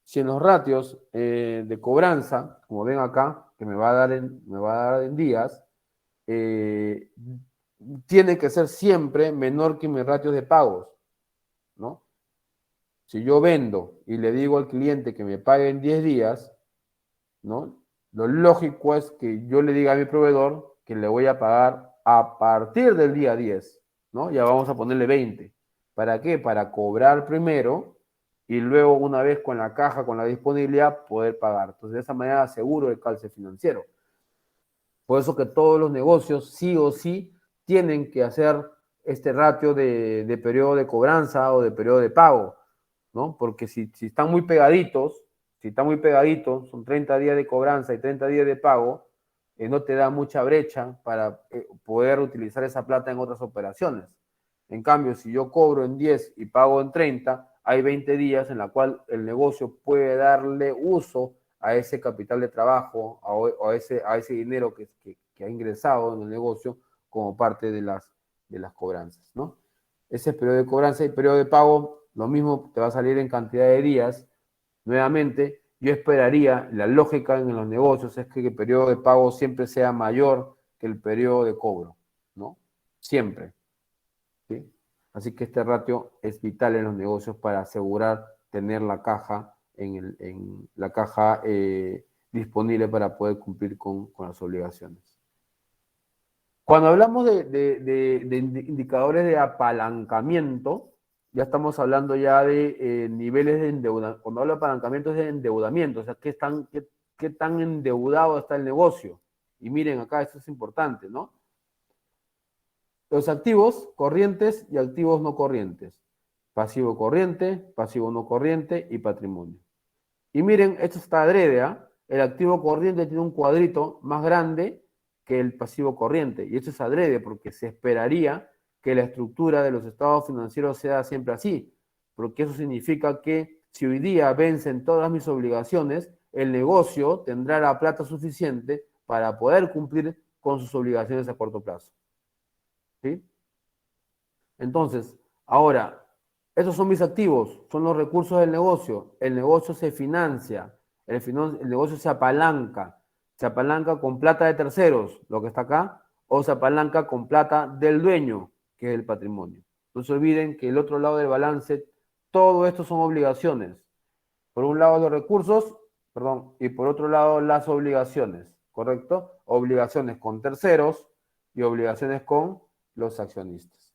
Speaker 1: si en los ratios de cobranza, como ven acá, que me va a dar en días, tiene que ser siempre menor que mis ratios de pagos, ¿no? Si yo vendo y le digo al cliente que me pague en 10 días, ¿no? Lo lógico es que yo le diga a mi proveedor que le voy a pagar a partir del día 10, ¿no? Ya vamos a ponerle 20. ¿Para qué? Para cobrar primero y luego, una vez con la caja, con la disponibilidad, poder pagar. Entonces, de esa manera aseguro el calce financiero. Por eso que todos los negocios sí o sí tienen que hacer este ratio de periodo de cobranza o de periodo de pago, ¿no? Porque si están muy pegaditos, son 30 días de cobranza y 30 días de pago, no te da mucha brecha para poder utilizar esa plata en otras operaciones. En cambio, si yo cobro en 10 y pago en 30, hay 20 días en la cual el negocio puede darle uso a ese capital de trabajo, a ese dinero que ha ingresado en el negocio como parte de las cobranzas, ¿no? Ese es periodo de cobranza y periodo de pago, lo mismo te va a salir en cantidad de días. Nuevamente, yo esperaría, la lógica en los negocios es que el periodo de pago siempre sea mayor que el periodo de cobro, ¿no? Siempre, ¿sí? Así que este ratio es vital en los negocios para asegurar tener la caja, la caja disponible para poder cumplir con las obligaciones. Cuando hablamos de indicadores de apalancamiento, ya estamos hablando ya de niveles de endeudamiento. Cuando hablo de apalancamiento es de endeudamiento, o sea, qué tan endeudado está el negocio. Y miren acá, esto es importante, ¿no? Los activos corrientes y activos no corrientes. Pasivo corriente, pasivo no corriente y patrimonio. Y miren, esto está adrede, ¿eh? El activo corriente tiene un cuadrito más grande que el pasivo corriente. Y esto es adrede porque se esperaría que la estructura de los estados financieros sea siempre así. Porque eso significa que si hoy día vencen todas mis obligaciones, el negocio tendrá la plata suficiente para poder cumplir con sus obligaciones a corto plazo. ¿Sí? Entonces, ahora, esos son mis activos, son los recursos del negocio. El negocio se financia, el negocio se apalanca con plata de terceros, lo que está acá, o se apalanca con plata del dueño, que es el patrimonio. No se olviden que el otro lado del balance, todo esto son obligaciones. Por un lado los recursos, perdón, y por otro lado las obligaciones, ¿correcto? Obligaciones con terceros y obligaciones con los accionistas.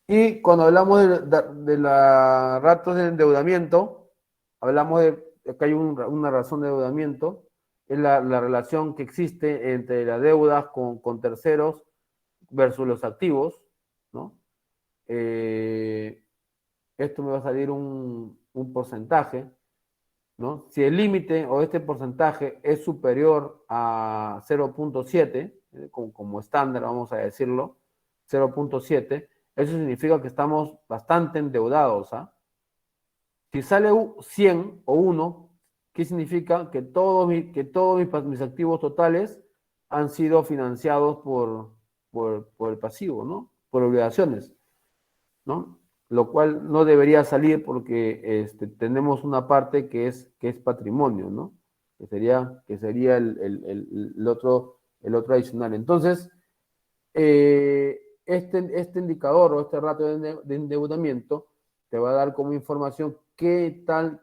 Speaker 1: Y cuando hablamos de la ratos de endeudamiento, hablamos de que hay una razón de endeudamiento, es la relación que existe entre las deudas con terceros versus los activos, ¿no? Esto me va a salir un porcentaje, ¿no? Si el límite o este porcentaje es superior a 0.7, como estándar, vamos a decirlo, 0.7, eso significa que estamos bastante endeudados, ¿ah? Si sale 100 o 1, ¿qué significa? Que todos mis activos totales han sido financiados por el pasivo, ¿no? Por obligaciones, ¿no? Lo cual no debería salir porque tenemos una parte que es patrimonio, ¿no? Que sería el otro adicional. Entonces, este indicador o este ratio de endeudamiento te va a dar como información qué tan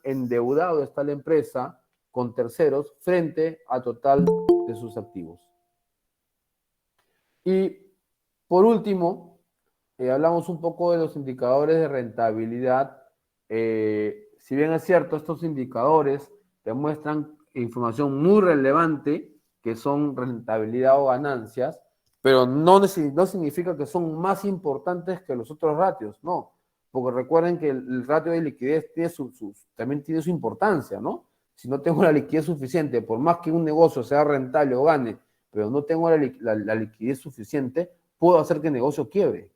Speaker 1: endeudado está la empresa con terceros frente al total de sus activos. Y por último, hablamos un poco de los indicadores de rentabilidad. Si bien es cierto, estos indicadores te muestran información muy relevante, que son rentabilidad o ganancias, pero no significa que son más importantes que los otros ratios, no. Porque recuerden que el ratio de liquidez también tiene su importancia, ¿no? Si no tengo la liquidez suficiente, por más que un negocio sea rentable o gane, pero no tengo la liquidez suficiente, puedo hacer que el negocio quiebre.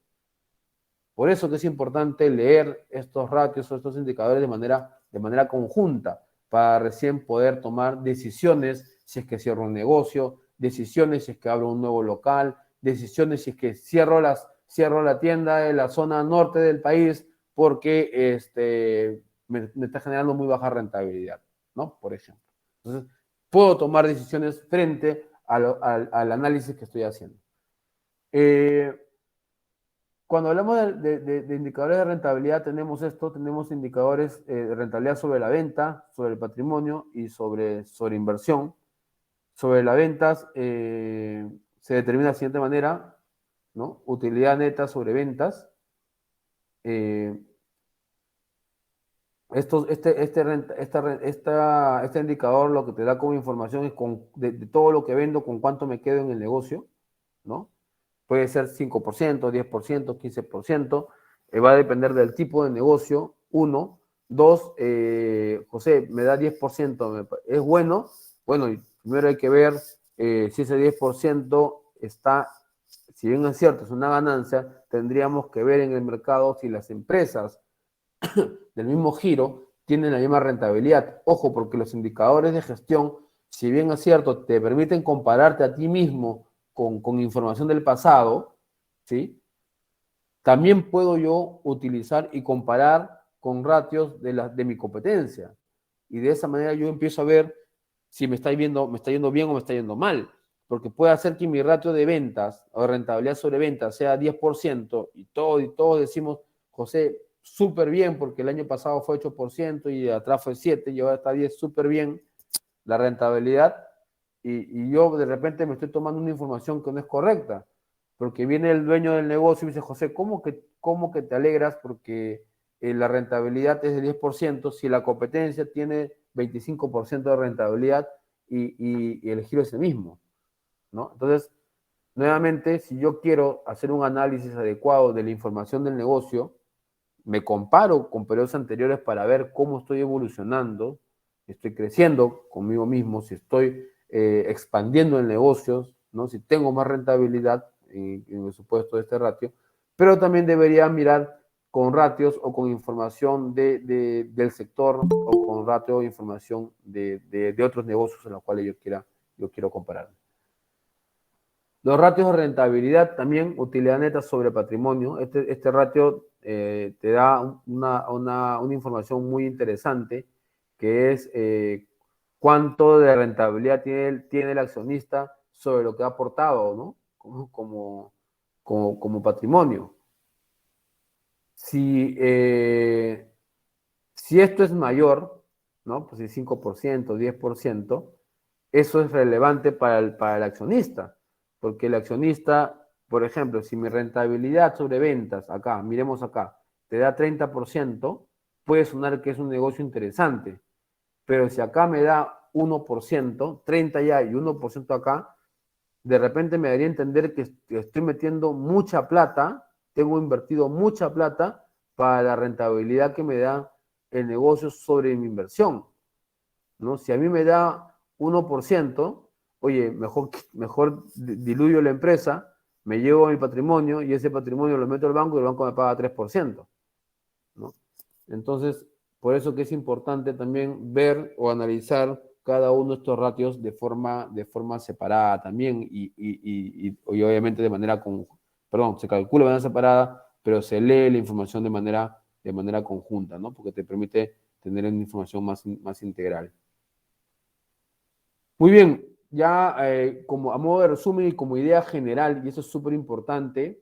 Speaker 1: Por eso que es importante leer estos ratios o estos indicadores de manera conjunta para recién poder tomar decisiones si es que cierro un negocio, decisiones si es que abro un nuevo local, decisiones si es que cierro la tienda de la zona norte del país porque me está generando muy baja rentabilidad, ¿no? Por ejemplo. Entonces, puedo tomar decisiones frente al análisis que estoy haciendo. Cuando hablamos de indicadores de rentabilidad, tenemos indicadores de rentabilidad sobre la venta, sobre el patrimonio y sobre inversión. Sobre las ventas se determina de la siguiente manera, ¿no? Utilidad neta sobre ventas. Este indicador lo que te da como información es de todo lo que vendo, con cuánto me quedo en el negocio, ¿no? Puede ser 5%, 10%, 15%. Va a depender del tipo de negocio. 1. 2, José, me da 10%. ¿Es bueno? Bueno, primero hay que ver si ese 10% si bien es cierto, es una ganancia, tendríamos que ver en el mercado si las empresas del mismo giro tienen la misma rentabilidad. Ojo, porque los indicadores de gestión, si bien es cierto, te permiten compararte a ti mismo con información del pasado, ¿sí? También puedo yo utilizar y comparar con ratios de mi competencia. Y de esa manera yo empiezo a ver si me está yendo bien o me está yendo mal. Porque puede hacer que mi ratio de ventas o de rentabilidad sobre ventas sea 10% y todos decimos, José, súper bien, porque el año pasado fue 8% y atrás fue 7% y ahora está 10%, súper bien la rentabilidad. Y yo de repente me estoy tomando una información que no es correcta. Porque viene el dueño del negocio y me dice, José, ¿cómo que te alegras? Porque la rentabilidad es de 10% si la competencia tiene 25% de rentabilidad y el giro es el mismo, ¿no? Entonces, nuevamente, si yo quiero hacer un análisis adecuado de la información del negocio, me comparo con periodos anteriores para ver cómo estoy evolucionando, si estoy creciendo conmigo mismo, si estoy expandiendo el negocio, ¿no? Si tengo más rentabilidad en el supuesto de este ratio, pero también debería mirar con ratios o con información del sector o con ratio o información de otros negocios en los cuales yo quiero comparar. Los ratios de rentabilidad también, utilidad neta sobre patrimonio. Este ratio te da una información muy interesante, que es cuánto de rentabilidad tiene el accionista sobre lo que ha aportado, ¿no? Como patrimonio. Si esto es mayor, ¿no? Pues el 5%, 10%, eso es relevante para el accionista, porque el accionista, por ejemplo, si mi rentabilidad sobre ventas, acá, miremos acá, te da 30%, puede sonar que es un negocio interesante, pero si acá me da 1%, 30 ya y 1% acá, de repente me daría a entender que estoy metiendo mucha plata, tengo invertido mucha plata para la rentabilidad que me da el negocio sobre mi inversión, ¿no? Si a mí me da 1%, oye, mejor diluyo la empresa, me llevo mi patrimonio y ese patrimonio lo meto al banco y el banco me paga 3%, ¿no? Entonces, por eso que es importante también ver o analizar cada uno de estos ratios de forma separada también y obviamente se calcula de manera separada, pero se lee la información de manera conjunta, ¿no? Porque te permite tener una información más integral. Muy bien, ya como a modo de resumen y como idea general, y eso es súper importante,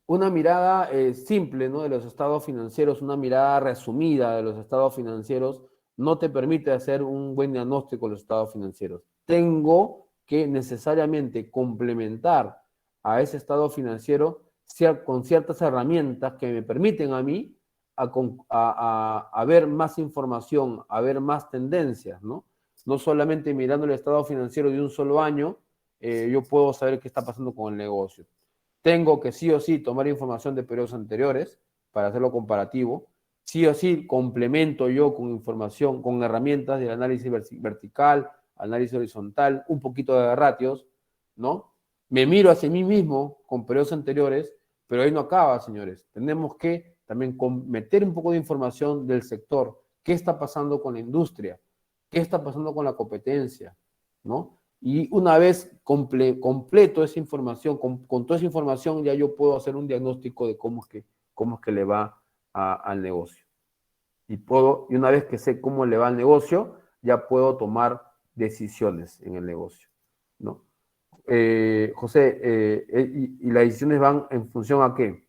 Speaker 1: una mirada simple, ¿no? De los estados financieros, una mirada resumida de los estados financieros, no te permite hacer un buen diagnóstico de los estados financieros. Tengo que necesariamente complementar a ese estado financiero con ciertas herramientas que me permiten a mí a ver más información, a ver más tendencias, ¿no? No solamente mirando el estado financiero de un solo año, yo puedo saber qué está pasando con el negocio. Tengo que sí o sí tomar información de periodos anteriores para hacerlo comparativo. Sí o sí complemento yo con información, con herramientas del análisis vertical, análisis horizontal, un poquito de ratios, ¿no? Me miro hacia mí mismo con periodos anteriores, pero ahí no acaba, señores. Tenemos que también meter un poco de información del sector. ¿Qué está pasando con la industria? ¿Qué está pasando con la competencia? ¿No? Y una vez completo esa información, con toda esa información ya yo puedo hacer un diagnóstico de cómo es que le va al negocio. Y una vez que sé cómo le va al negocio, ya puedo tomar decisiones en el negocio, ¿no? José, y las decisiones van en función a qué?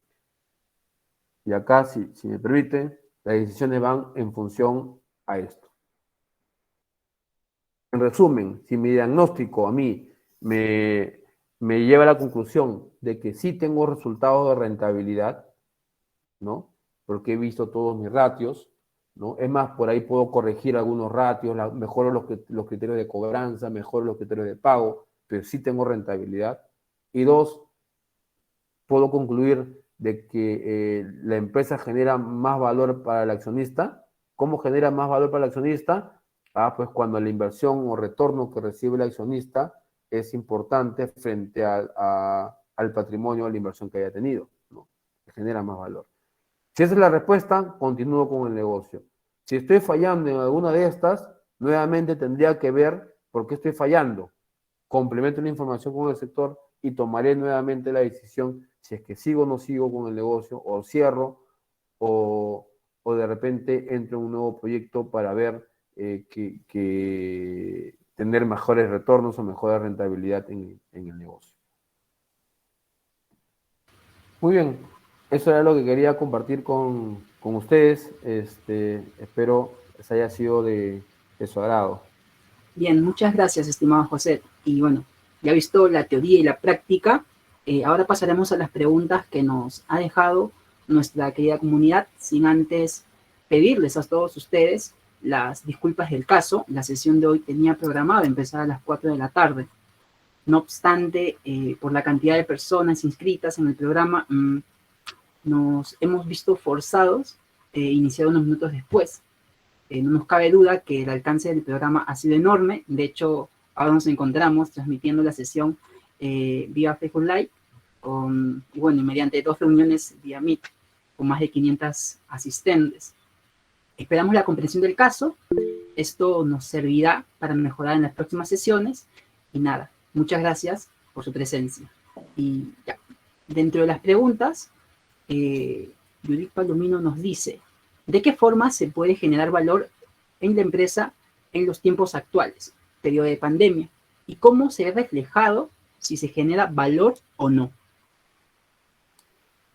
Speaker 1: Y acá, si me permite, las decisiones van en función a esto. En resumen, si mi diagnóstico a mí me lleva a la conclusión de que sí tengo resultados de rentabilidad, ¿no? Porque he visto todos mis ratios, ¿no? Es más, por ahí puedo corregir algunos ratios, mejoro los criterios de cobranza, mejoro los criterios de pago, pero sí tengo rentabilidad. Y dos, puedo concluir de que la empresa genera más valor para el accionista. ¿Cómo genera más valor para el accionista? Pues cuando la inversión o retorno que recibe el accionista es importante frente al patrimonio de la inversión que haya tenido, ¿no? Que genera más valor. Si esa es la respuesta, continúo con el negocio. Si estoy fallando en alguna de estas, nuevamente tendría que ver por qué estoy fallando. Complemento la información con el sector y tomaré nuevamente la decisión si es que sigo o no sigo con el negocio, o cierro, o, o de repente entro en un nuevo proyecto para ver que tener mejores retornos o mejor rentabilidad en el negocio. Muy bien, eso era lo que quería compartir con ustedes. Espero les haya sido de su agrado.
Speaker 3: Bien, muchas gracias, estimado José. Y bueno, ya visto la teoría y la práctica, ahora pasaremos a las preguntas que nos ha dejado nuestra querida comunidad, sin antes pedirles a todos ustedes las disculpas del caso. La sesión de hoy tenía programada empezar a las 4 de la tarde. No obstante, por la cantidad de personas inscritas en el programa, nos hemos visto forzados a iniciar unos minutos después. No nos cabe duda que el alcance del programa ha sido enorme. De hecho, ahora nos encontramos transmitiendo la sesión vía Facebook Live y mediante 2 reuniones vía Meet con más de 500 asistentes. Esperamos la comprensión del caso. Esto nos servirá para mejorar en las próximas sesiones. Y nada, muchas gracias por su presencia. Y ya, dentro de las preguntas, Judith Palomino nos dice: ¿de qué forma se puede generar valor en la empresa en los tiempos actuales, periodo de pandemia? ¿Y cómo se ve reflejado si se genera valor o no?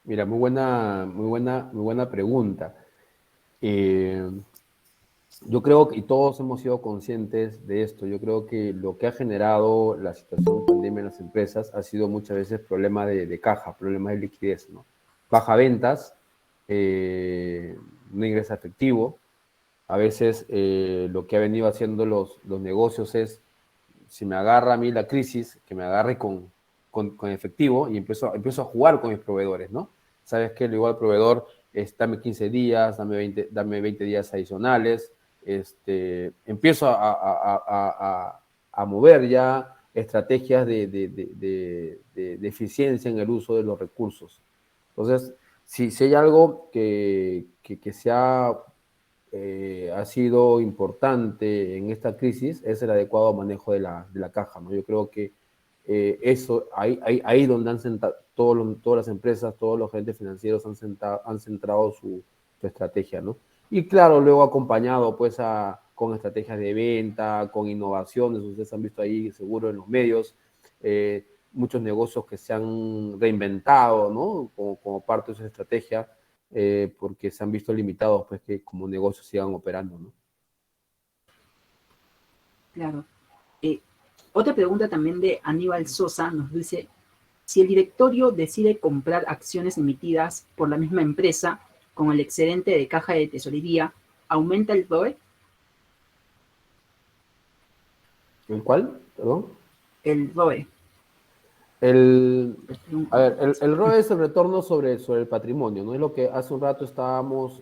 Speaker 1: Mira, muy buena pregunta. Yo creo que, y todos hemos sido conscientes de esto, yo creo que lo que ha generado la situación de pandemia en las empresas ha sido muchas veces problema de caja, problemas de liquidez, ¿no? Baja ventas, no ingresa efectivo. A veces lo que ha venido haciendo los negocios es, si me agarra a mí la crisis, que me agarre con efectivo y empiezo a jugar con mis proveedores, ¿no? Sabes que igual el proveedor, dame 15 días, dame 20 días adicionales, empiezo a mover ya estrategias de eficiencia en el uso de los recursos. Entonces, si hay algo que se ha sido importante en esta crisis, es el adecuado manejo de la caja, ¿no? Yo creo que eso, ahí donde han sentado, todas las empresas, todos los gerentes financieros han centrado su estrategia, ¿no? Y claro, luego acompañado pues con estrategias de venta, con innovaciones, ustedes han visto ahí seguro en los medios, muchos negocios que se han reinventado, ¿no? Como parte de esa estrategia, porque se han visto limitados, pues que como negocios sigan operando, ¿no?
Speaker 3: Claro. Otra pregunta también de Aníbal Sosa nos dice: si el directorio decide comprar acciones emitidas por la misma empresa con el excedente de caja de tesorería, ¿aumenta el ROE?
Speaker 1: ¿El cuál? Perdón.
Speaker 3: El ROE.
Speaker 1: El ROE es el retorno sobre el patrimonio, ¿no? Es lo que hace un rato estábamos,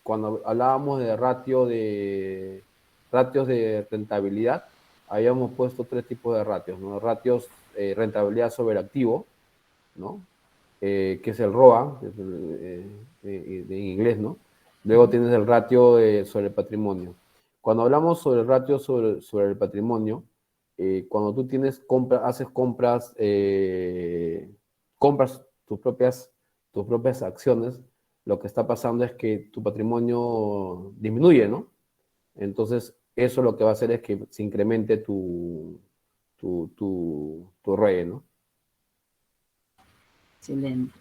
Speaker 1: cuando hablábamos de ratios de rentabilidad, habíamos puesto 3 tipos de ratios, ¿no? Ratios, rentabilidad sobre el activo, ¿no? Que es el ROA, en inglés, ¿no? Luego tienes el ratio sobre el patrimonio. Cuando hablamos sobre el ratio sobre el patrimonio, cuando tú haces compras tus propias acciones, lo que está pasando es que tu patrimonio disminuye, ¿no? Entonces, eso lo que va a hacer es que se incremente tu ROE, ¿no?
Speaker 3: Excelente.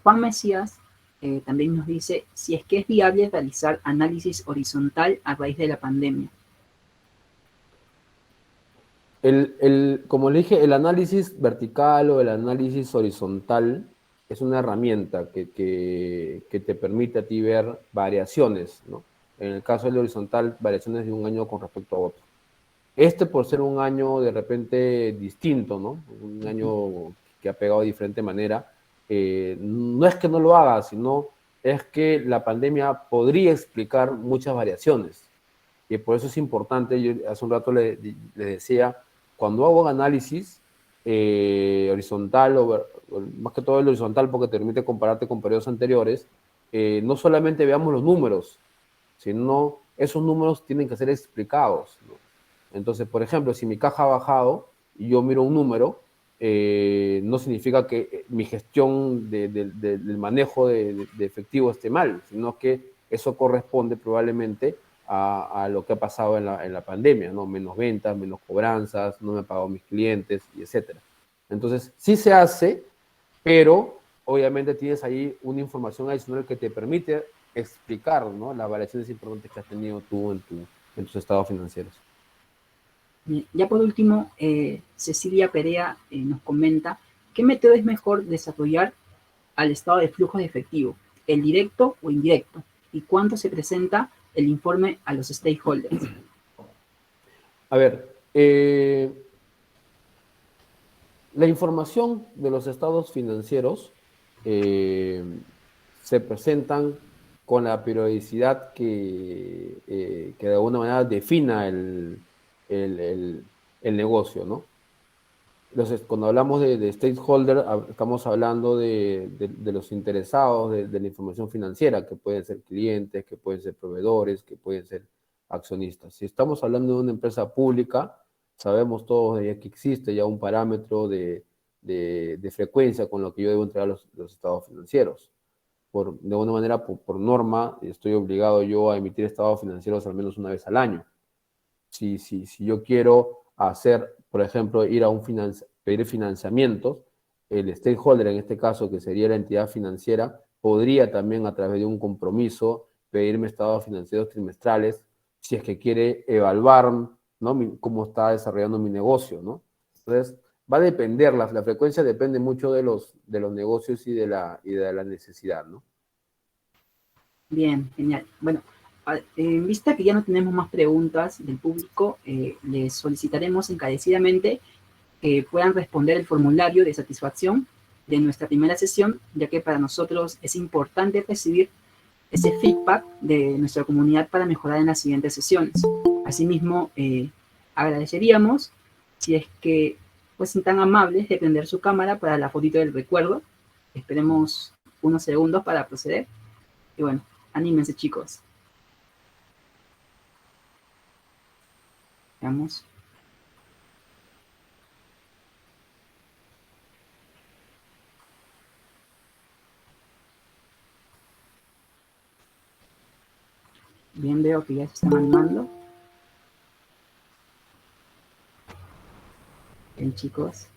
Speaker 3: Juan Mesías también nos dice si es que es viable realizar análisis horizontal a raíz de la pandemia.
Speaker 1: Como le dije, el análisis vertical o el análisis horizontal es una herramienta que te permite a ti ver variaciones, ¿no? En el caso del horizontal, variaciones de un año con respecto a otro. Por ser un año de repente distinto, ¿no? Un año que ha pegado de diferente manera, no es que no lo haga, sino es que la pandemia podría explicar muchas variaciones. Y por eso es importante, yo hace un rato le decía, cuando hago análisis horizontal, más que todo el horizontal porque te permite compararte con periodos anteriores, no solamente veamos los números, sino esos números tienen que ser explicados, ¿no? Entonces, por ejemplo, si mi caja ha bajado y yo miro un número, no significa que mi gestión del manejo de efectivo esté mal, sino que eso corresponde probablemente a lo que ha pasado en la pandemia, ¿no? Menos ventas, menos cobranzas, no me han pagado mis clientes, y etcétera. Entonces, sí se hace, pero obviamente tienes ahí una información adicional que te permite explicar, ¿no?, las variaciones importantes que has tenido tú en tus estados financieros.
Speaker 3: Ya por último, Cecilia Perea nos comenta, ¿qué método es mejor desarrollar al estado de flujo de efectivo, el directo o indirecto? ¿Y cuándo se presenta el informe a los stakeholders?
Speaker 1: A ver, la información de los estados financieros se presentan con la periodicidad que de alguna manera defina el negocio, ¿no? Entonces, cuando hablamos de stakeholder, estamos hablando de los interesados de la información financiera, que pueden ser clientes, que pueden ser proveedores, que pueden ser accionistas. Si estamos hablando de una empresa pública, sabemos todos ya que existe ya un parámetro de frecuencia con lo que yo debo entregar los estados financieros. De alguna manera, por norma, estoy obligado yo a emitir estados financieros al menos una vez al año. Si yo quiero hacer, por ejemplo, pedir financiamientos, el stakeholder, en este caso, que sería la entidad financiera, podría también, a través de un compromiso, pedirme estados financieros trimestrales si es que quiere evaluar, ¿no?, cómo está desarrollando mi negocio, ¿no? Entonces, va a depender, la frecuencia depende mucho de los negocios y de la necesidad, ¿no?
Speaker 3: Bien, genial. Bueno, en vista que ya no tenemos más preguntas del público, les solicitaremos encarecidamente que puedan responder el formulario de satisfacción de nuestra primera sesión, ya que para nosotros es importante recibir ese feedback de nuestra comunidad para mejorar en las siguientes sesiones. Asimismo, agradeceríamos si es que fuesen tan amables de prender su cámara para la fotito del recuerdo. Esperemos unos segundos para proceder. Y bueno, anímense, chicos. Veamos. Bien, veo que ya se están animando. Bien, chicos.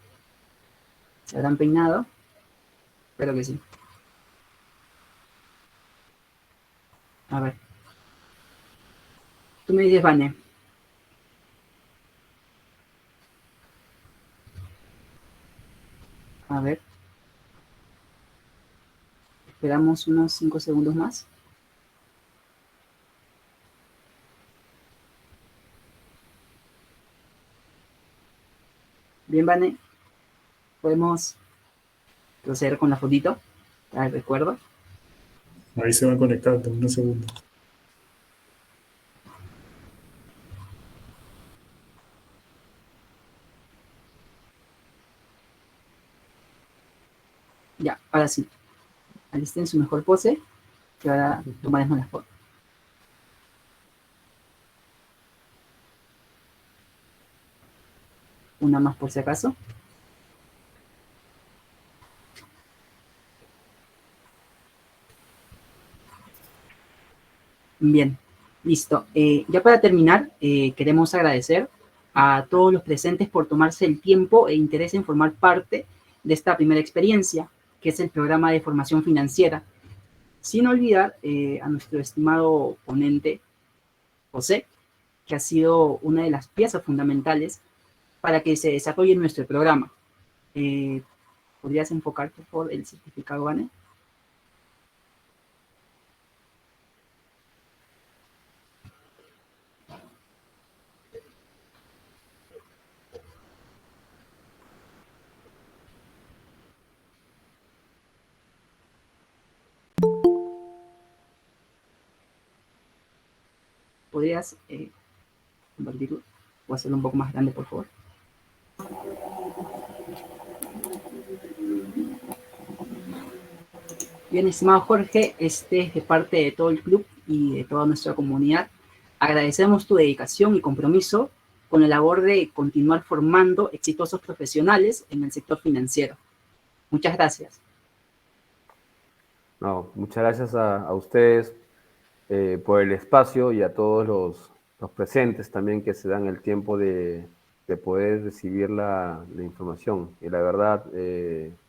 Speaker 3: ¿Se habrán peinado? Espero que sí. A ver. Tú me dices, Vane. A ver. Esperamos unos 5 segundos más. Bien, Vane. Podemos proceder con la fotito para el recuerdo.
Speaker 4: Ahí se van conectando, unos segundos.
Speaker 3: Ya, ahora sí. Alisten su mejor pose, que ahora tomaremos la foto. Una más por si acaso. Bien, listo. Ya para terminar, queremos agradecer a todos los presentes por tomarse el tiempo e interés en formar parte de esta primera experiencia, que es el programa de formación financiera. Sin olvidar a nuestro estimado ponente, José, que ha sido una de las piezas fundamentales para que se desarrolle nuestro programa. ¿Podrías enfocar, por favor, el certificado, Vane? ¿Podrías compartirlo. Voy a hacerlo un poco más grande, por favor. Bien, estimado Jorge, este es de parte de todo el club y de toda nuestra comunidad. Agradecemos tu dedicación y compromiso con la labor de continuar formando exitosos profesionales en el sector financiero. Muchas gracias.
Speaker 1: No, muchas gracias a ustedes por el espacio y a todos los presentes también que se dan el tiempo de poder recibir la información. Y la verdad,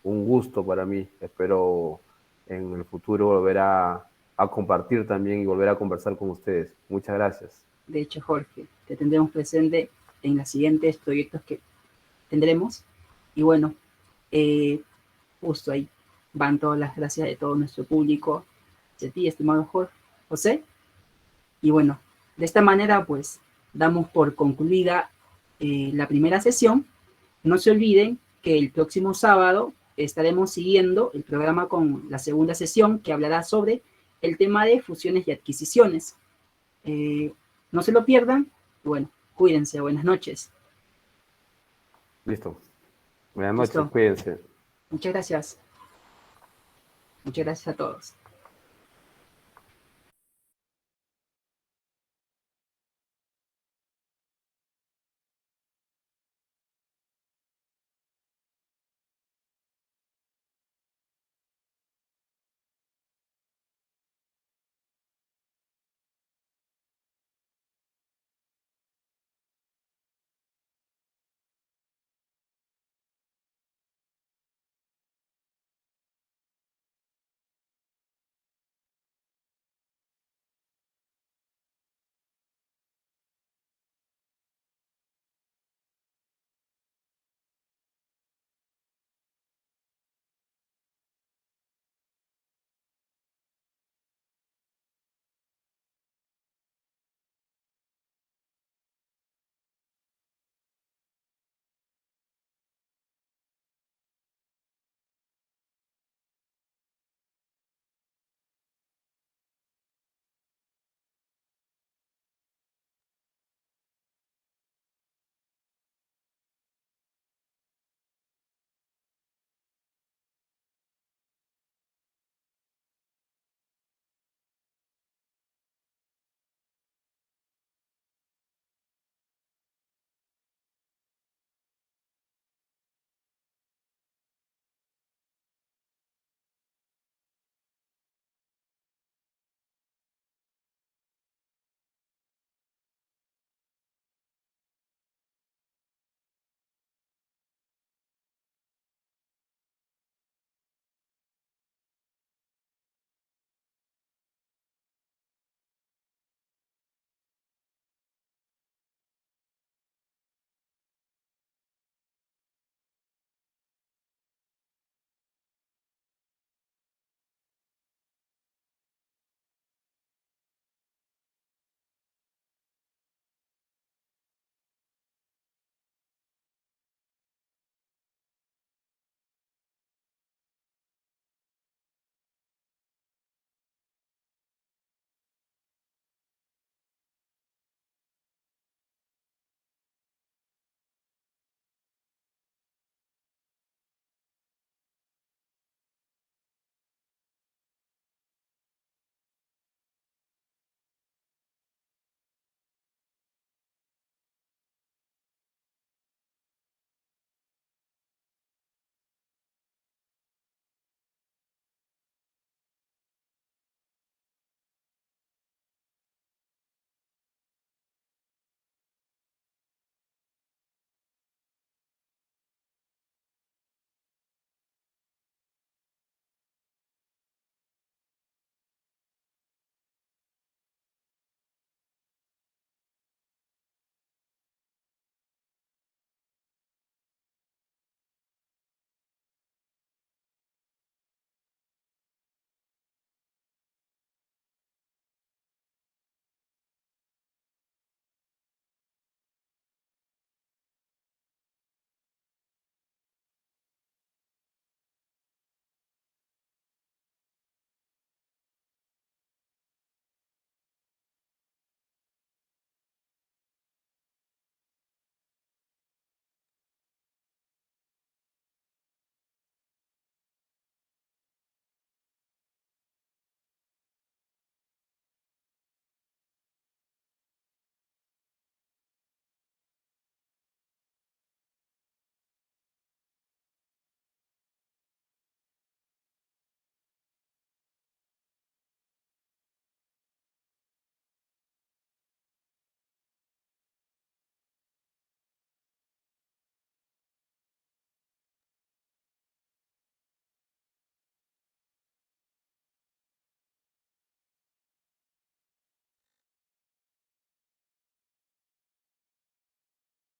Speaker 1: un gusto para mí. Espero en el futuro volver a compartir también y volver a conversar con ustedes. Muchas gracias.
Speaker 3: De hecho, Jorge, te tendremos presente en los siguientes proyectos que tendremos. Y bueno, justo ahí van todas las gracias de todo nuestro público, de ti, estimado José. Y bueno, de esta manera, pues, damos por concluida la primera sesión. No se olviden que el próximo sábado estaremos siguiendo el programa con la segunda sesión que hablará sobre el tema de fusiones y adquisiciones. No se lo pierdan. Bueno, cuídense. Buenas noches.
Speaker 1: Listo. Buenas noches,
Speaker 3: Listo.
Speaker 1: cuídense.
Speaker 3: Muchas gracias. Muchas gracias a todos.